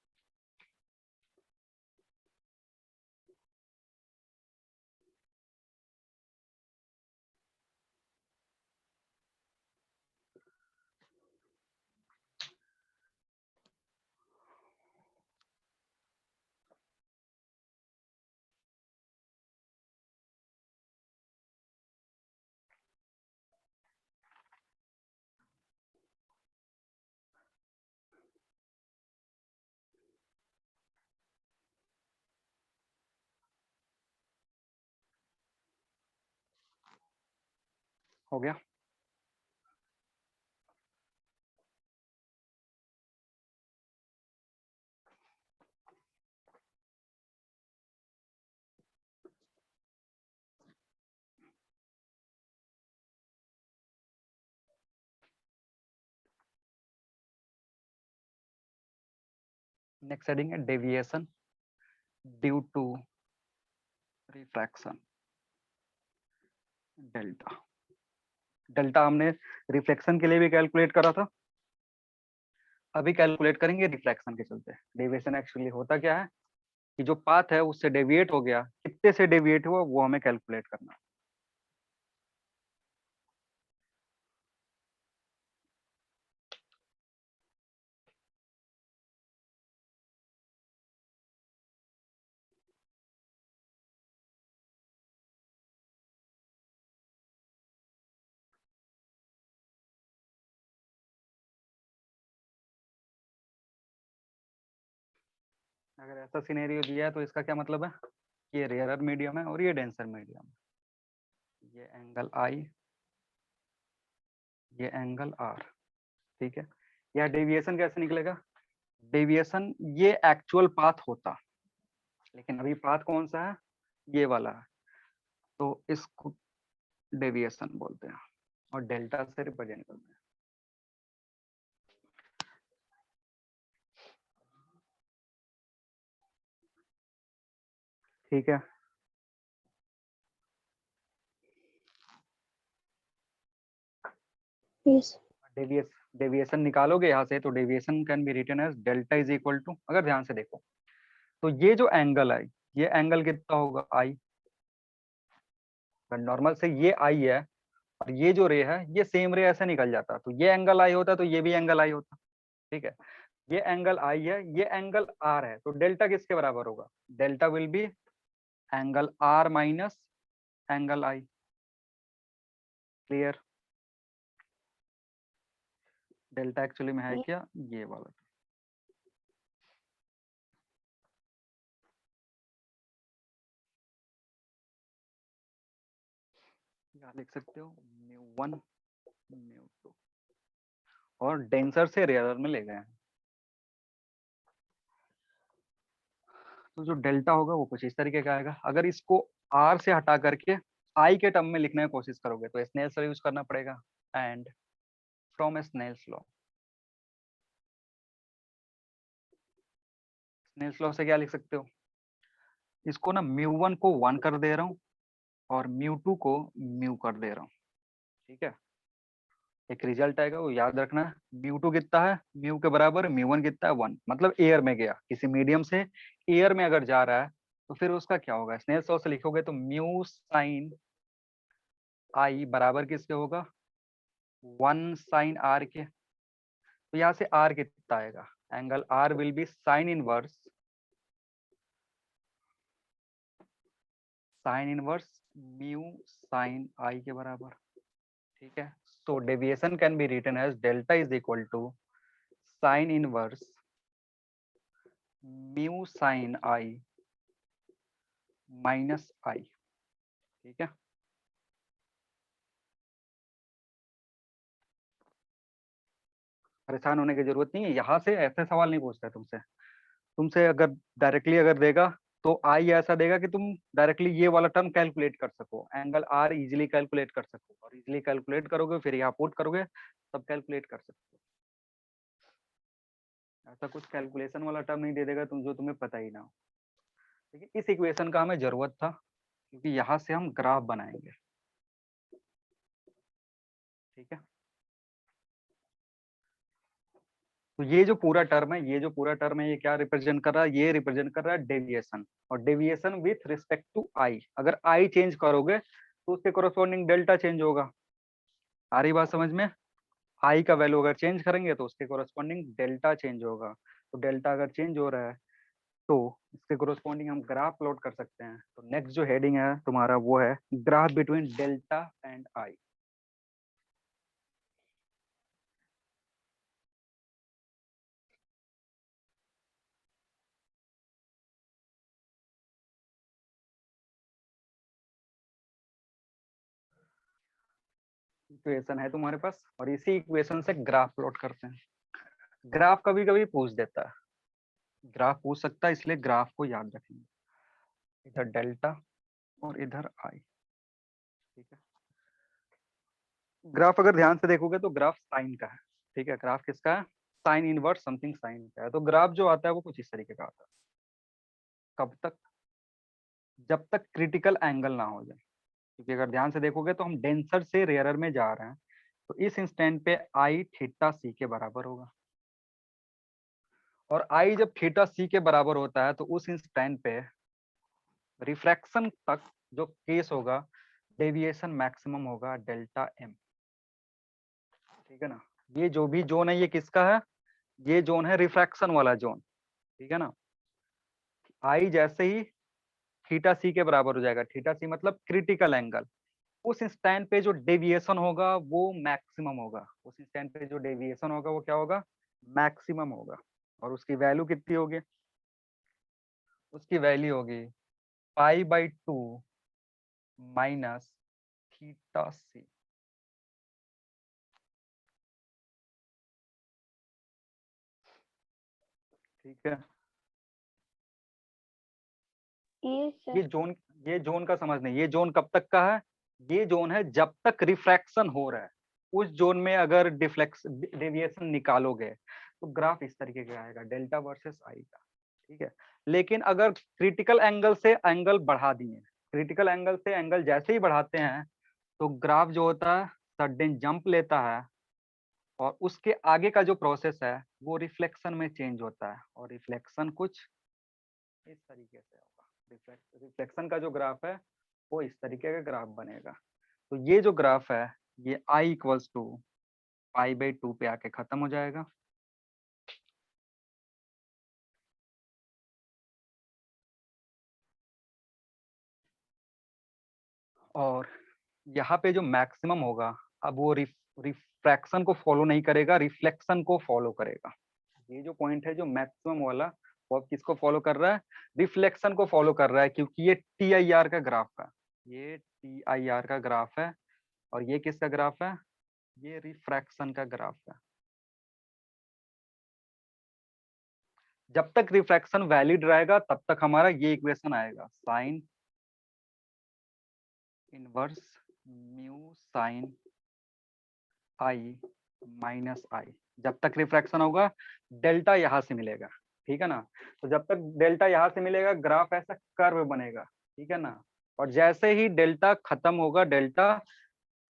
हो गया? नेक्स्ट हेडिंग है deviation due to refraction delta. Delta हमने reflection के लिए भी calculate करा था, अभी कैलकुलेट करेंगे रिफ्लेक्शन के चलते। डेविएशन एक्चुअली होता क्या है कि जो पाथ है उससे डेविएट हो गया, कितने से डेविएट हुआ वो हमें कैलकुलेट करना है। अगर ऐसा सिनेरियो दिया है तो इसका क्या मतलब है, ये रेयरर मीडियम है और ये डेंसर मीडियम है। ये एंगल आई, ये एंगल आर, ठीक है। यह डेविएशन कैसे निकलेगा, डेविएशन ये एक्चुअल पाथ होता, लेकिन अभी पाथ कौन सा है, ये वाला है, तो इसको डेविएशन बोलते हैं और डेल्टा से रिप्रेजेंट करते हैं। ठीक है, Yes. डेविएशन निकालोगे यहाँ से तो deviation can be written as delta is equal to, अगर ध्यान से देखो तो ये जो एंगल है ये एंगल कितना होगा आई, नॉर्मल से ये आई है और ये जो रे है ये सेम रे ऐसे निकल जाता, तो ये एंगल आई होता तो ये भी एंगल आई होता, ठीक है। ये एंगल आई है, ये एंगल आर है, तो डेल्टा किसके बराबर होगा, delta will be angle r minus angle i. Clear, delta actually में है क्या, ये वाला। क्या लिख सकते हो, μ1 μ2, और डेंसर से रेयर में ले गए हैं, तो जो डेल्टा होगा वो कुछ इस तरीके का आएगा। अगर इसको आर से हटा करके आई के टर्म में लिखने की कोशिश करोगे तो स्नेल्स लॉ यूज करना पड़ेगा, and from Snell's law, Snell's law से क्या लिख सकते हो, इसको ना μ1 को 1 कर दे रहा हूँ और μ2 को म्यू कर दे रहा हूँ, ठीक है। एक रिजल्ट आएगा वो याद रखना, μ2 कितना है म्यू के बराबर, μ1 कितना है 1, मतलब एयर में गया, किसी मीडियम से एयर में अगर जा रहा है तो फिर उसका क्या होगा, स्नेल्स लॉ से लिखोगे तो म्यू साइन आई बराबर किसके होगा, 1 साइन आर के। तो यहाँ से आर कितना आएगा, angle R will be sine inverse mu sine I के बराबर, ठीक है। So deviation can be written as delta is equal to sine inverse mu sine I minus I, ठीक है। परेशान होने की जरूरत नहीं है, यहाँ से ऐसे सवाल नहीं पूछता तुमसे, तुमसे अगर डायरेक्टली अगर देगा तो आई ऐसा देगा कि तुम डायरेक्टली ये वाला टर्म कैलकुलेट कर सको, एंगल आर इजीली कैलकुलेट कर सको, और इजीली कैलकुलेट करोगे फिर यहाँ पुट करोगे तब कैलकुलेट कर सकते हो। ऐसा कुछ कैलकुलेशन वाला टर्म नहीं दे देगा तुम जो तुम्हें पता ही ना हो। लेकिन इस इक्वेशन का हमें जरूरत था क्योंकि यहाँ से हम ग्राफ बनाएंगे, ठीक है। तो ये जो पूरा टर्म है, ये जो पूरा टर्म है, ये क्या रिप्रेजेंट कर रहा है, ये रिप्रेजेंट कर रहा है डेविएशन, और डेविएशन विथ रिस्पेक्ट टू आई। अगर आई चेंज करोगे तो उसके कोरस्पॉन्डिंग डेल्टा चेंज होगा, आ रही बात समझ में। आई का वैल्यू अगर चेंज करेंगे तो उसके कोरस्पॉन्डिंग डेल्टा चेंज होगा, तो डेल्टा अगर चेंज हो रहा है तो इसके कोरस्पॉन्डिंग हम ग्राफ प्लॉट कर सकते हैं। तो नेक्स्ट जो हेडिंग है तुम्हारा वो है graph between delta and I. Equation है तुम्हारे पास और इसी इक्वेशन से ग्राफ प्लॉट करते हैं। ग्राफ कभी कभी पूछ देता है, ग्राफ पूछ सकता है, इसलिए ग्राफ को याद रखेंगे, इधर डेल्टा और इधर आई, ठीक है। ग्राफ अगर ध्यान से देखोगे तो ग्राफ साइन का है, ठीक है। ग्राफ किसका है, साइन इनवर्स समथिंग साइन का है। तो ग्राफ जो आता है वो कुछ इस तरीके का आता है। कब तक? जब तक क्रिटिकल एंगल ना हो जाए, क्योंकि अगर ध्यान से देखोगे तो हम डेंसर से रेयरर में जा रहे हैं, तो इस इंस्टेंट पे आई थीटा सी के बराबर होगा, और आई जब थीटा सी के बराबर होता है तो उस इंस्टेंट पे रिफ्रैक्शन तक जो केस होगा, डेविएशन मैक्सिमम होगा डेल्टा एम। ठीक है ना? ये जो भी जोन है ये किसका है? ये जोन है रिफ्रैक्शन वाला जोन। ठीक है ना? आई जैसे ही थीटा सी के बराबर हो जाएगा, थीटा सी मतलब क्रिटिकल एंगल, उस इंस्टेंट पे जो डेविएशन होगा वो मैक्सिमम होगा। उस इंस्टेंट पे जो डेविएशन होगा वो क्या होगा? मैक्सिमम होगा। और उसकी वैल्यू कितनी होगी? उसकी वैल्यू होगी पाई/2 माइनस थीटा सी। ठीक है? Yes, ये sir. जोन का समझ नहीं, ये जोन कब तक का है? ये जोन है जब तक रिफ्रैक्शन हो रहा है। उस जोन में अगर डेविएशन निकालोगे तो ग्राफ इस तरीके का आएगा, डेल्टा वर्सेस आई का। ठीक है? लेकिन अगर क्रिटिकल एंगल से एंगल बढ़ा दिए, क्रिटिकल एंगल से एंगल जैसे ही बढ़ाते हैं तो ग्राफ जो होता है सडन जंप लेता है, और उसके आगे का जो प्रोसेस है वो रिफ्लेक्शन में चेंज होता है, और रिफ्लेक्शन कुछ इस तरीके से होगा। रिफ्लेक्शन का जो ग्राफ है वो इस तरीके का ग्राफ बनेगा। तो ये जो ग्राफ है ये आई इक्वल्स टू पाई/2 पे आके खत्म हो जाएगा। और यहाँ पे जो मैक्सिमम होगा, अब वो रिफ्रैक्शन को फॉलो नहीं करेगा, रिफ्लेक्शन को फॉलो करेगा। ये जो पॉइंट है जो मैक्सिमम वाला, वो अब किसको फॉलो कर रहा है? रिफ्लेक्शन को फॉलो कर रहा है, क्योंकि ये TIR का ग्राफ है, ये TIR का ग्राफ है। और ये किसका ग्राफ है? ये रिफ्रैक्शन का ग्राफ है। जब तक रिफ्रैक्शन वैलिड रहेगा तब तक हमारा ये इक्वेशन आएगा, sign inverse mu sine I minus आई। जब तक रिफ्रैक्शन होगा डेल्टा यहाँ से मिलेगा। ठीक है ना? तो जब तक डेल्टा यहाँ से मिलेगा ग्राफ ऐसा कर्व बनेगा। ठीक है ना? और जैसे ही डेल्टा खत्म होगा, डेल्टा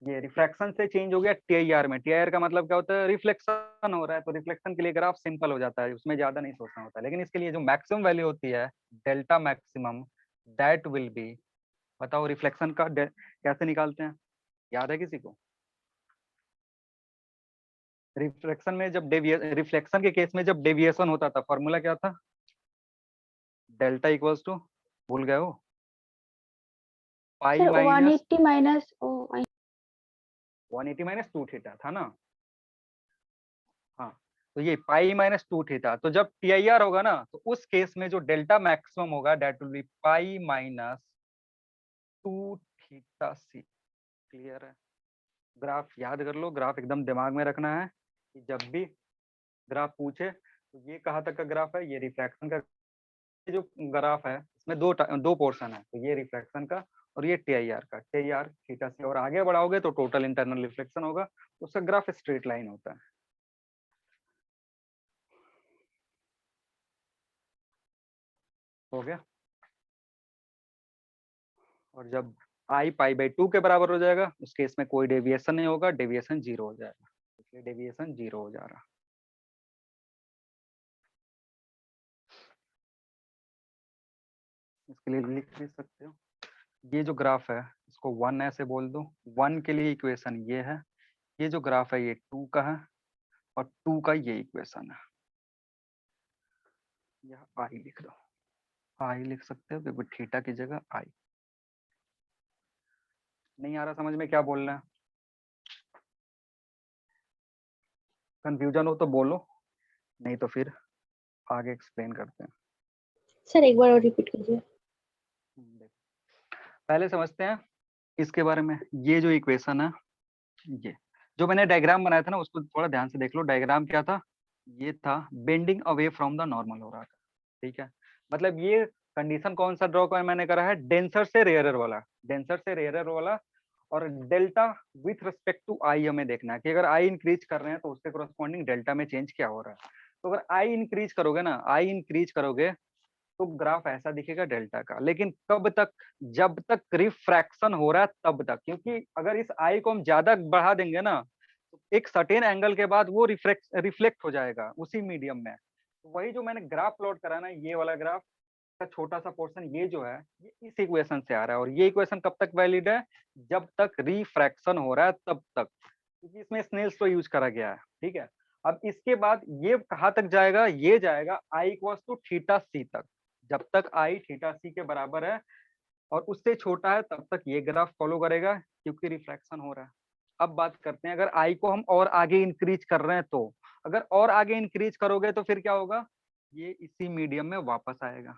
ये रिफ्रैक्शन से चेंज हो गया TIR में। TIR का मतलब क्या होता है? रिफ्लेक्शन हो रहा है, तो रिफ्लेक्शन के लिए ग्राफ सिंपल हो जाता है, उसमें ज्यादा नहीं सोचना होता है। लेकिन इसके लिए जो मैक्सिमम वैल्यू होती है delta maximum, that will B, बताओ रिफ्लेक्शन का कैसे निकालते हैं? याद है किसी को? रिफ्लेक्शन में जब रिफ्लेक्शन के केस में जब डेविएशन होता था, फॉर्मूला क्या था? डेल्टा इक्वल्स टू, भूल गए हो? पाई Sir, minus 180 minus. Oh, 180 minus 2 theta था ना? हाँ, तो ये पाई/2 थीटा। तो जब TIR होगा ना तो उस केस में जो डेल्टा मैक्सिमम होगा दैट विल बी पाई/2 थीटा सी। क्लियर है? ग्राफ याद कर लो, ग्राफ एकदम दिमाग में रखना है कि जब भी ग्राफ पूछे तो ये कहाँ तक का ग्राफ है? ये रिफ्रैक्शन का जो ग्राफ है इसमें दो पोर्शन है, तो ये रिफ्रैक्शन का और ये TIR का। TIR थीटा से और आगे बढ़ाओगे तो टोटल इंटरनल रिफ्लेक्शन होगा, तो उसका ग्राफ स्ट्रेट लाइन होता है। हो गया? और जब आई पाई/2 के बराबर हो जाएगा उस केस में कोई डेविएशन नहीं होगा, डेविएशन 0 हो जाएगा, इसलिए डेविएशन 0 हो जा रहा। इसके लिए लिख भी सकते हो, ये जो ग्राफ है इसको 1 ऐसे बोल दो। 1 के लिए इक्वेशन ये है, ये जो ग्राफ है ये 2 का है, और 2 का ये इक्वेशन है। यहाँ आई लिख दो, आई लिख सकते हो क्योंकि थीटा की जगह आई। नहीं आ रहा समझ में क्या बोल रहे हैं? कंफ्यूजन हो तो बोलो, नहीं तो फिर आगे एक्सप्लेन करते हैं। सर एक बार और रिपीट कीजिए। पहले समझते हैं इसके बारे में। ये जो इक्वेशन है, ये जो मैंने डायग्राम बनाया था ना उसको थोड़ा ध्यान से देख लो। डायग्राम क्या था? ये था bending away from the normal हो रहा था। ठीक है? मतलब ये कंडीशन कौन सा ड्रॉ कर मैंने करा है? डेंसर से रेयरर वाला, डेंसर से रेयरर वाला। और डेल्टा विथ रिस्पेक्ट टू आई हमें देखना है कि अगर आई इंक्रीज कर रहे हैं तो उसके कॉरस्पॉन्डिंग डेल्टा में चेंज क्या हो रहा है। तो अगर आई इंक्रीज करोगे ना, आई इंक्रीज करोगे तो ग्राफ ऐसा दिखेगा डेल्टा का। लेकिन कब तक? जब तक रिफ्रैक्शन हो रहा है तब तक, क्योंकि अगर इस आई को हम ज्यादा बढ़ा देंगे ना तो एक सर्टेन एंगल के बाद वो रिफ्लेक्ट हो जाएगा उसी मीडियम में। तो वही जो मैंने ग्राफ प्लॉट करा ना, ये वाला ग्राफ का छोटा सा पोर्शन ये जो है ये इस इक्वेशन से आ रहा है। और ये इक्वेशन कब तक वैलिड है? जब तक रिफ्रैक्शन हो रहा है तब तक, क्योंकि इसमें स्नेल्स लॉ यूज करा गया है। ठीक है, अब इसके बाद ये कहाँ तक जाएगा? ये जाएगा आई इक्वल्स टू थीटा सी तक। जब तक आई थीटा सी के बराबर है और उससे छोटा है तब तक ये ग्राफ फॉलो करेगा, क्योंकि रिफ्रैक्शन हो रहा है। अब बात करते हैं अगर आई को हम और आगे इंक्रीज कर रहे हैं तो, अगर और आगे इंक्रीज करोगे तो फिर क्या होगा? ये इसी मीडियम में वापस आएगा।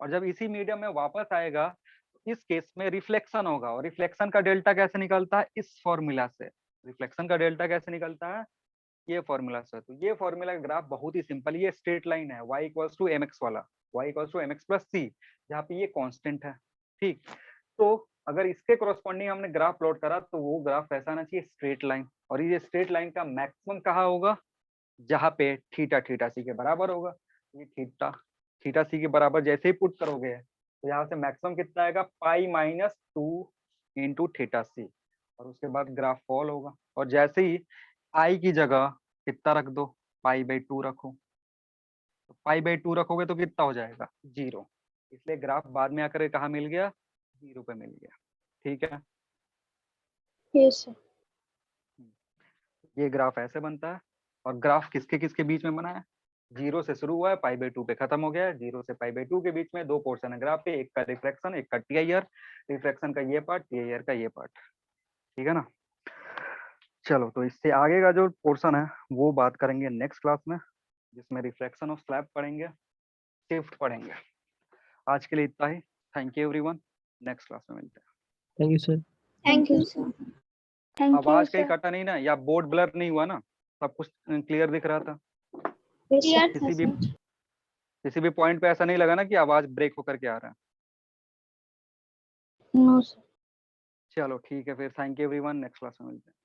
और जब इसी मीडियम में वापस आएगा तो इस केस में रिफ्लेक्शन होगा। और रिफ्लेक्शन का डेल्टा कैसे निकलता है? इस फॉर्मूला से। रिफ्लेक्शन का डेल्टा कैसे निकलता है? ये फॉर्मूला से। तो ये फॉर्मूला का ग्राफ बहुत ही सिंपल, ये स्ट्रेट लाइन है y equals to M X वाला, y equals to M X plus C, जहाँ पे ये कांस्टेंट है। ठीक, तो अगर इसके कॉरस्पॉन्डिंग हमने ग्राफ प्लॉट करा तो वो ग्राफ कैसा आना चाहिए? Straight line. और ये स्ट्रेट लाइन का मैक्सिमम कहाँ होगा? जहाँ पे थीटा थीटा सी के बराबर होगा। ये थीटा थीटा सी के बराबर जैसे ही पुट करोगे तो यहाँ से मैक्सिमम कितना आएगा? पाई माइनस 2 इंटू थीटा सी। और उसके बाद ग्राफ फॉल होगा। और जैसे ही आई की जगह कितना रख दो? पाई बाई 2 रखो। तो पाई बाई 2 रखोगे तो कितना हो जाएगा? 0। इसलिए ग्राफ बाद में आकर कहाँ मिल गया? 0 पे मिल गया। ठीक है, यस सर। ये ग्राफ ऐसे बनता है। और ग्राफ किसके किसके बीच में बना है? 0 से शुरू हुआ है, पाई बाई 2 पे खत्म हो गया है। 0 से पाई बाई 2 के बीच में दो पोर्शन है ग्राफ के, एक का रिफ्रैक्शन, एक का टीआईआर। रिफ्रैक्शन का ये पार्ट, टीआईआर का ये पार्ट। ठीक है ना। चलो, तो इससे आगे का जो पोर्शन है वो बात करेंगे नेक्स्ट क्लास में, जिसमें रिफ्रैक्शन ऑफ स्लैब पढ़ेंगे, शिफ्ट पढ़ेंगे। आज के लिए इतना ही। Thank you everyone, next class में मिलते हैं। Thank you sir. Thank you sir. Thank you आवाज कहीं सर। कटा नहीं ना, या बोर्ड ब्लर नहीं हुआ ना? सब कुछ क्लियर दिख रहा था? क्लियर था किसी भी सर। किसी भी पॉइंट पे ऐसा नहीं लगा ना कि आवाज ब्रेक होकर के आ रहा है? No sir. चलो ठीक है, फिर thank you everyone, next class में मिलते हैं।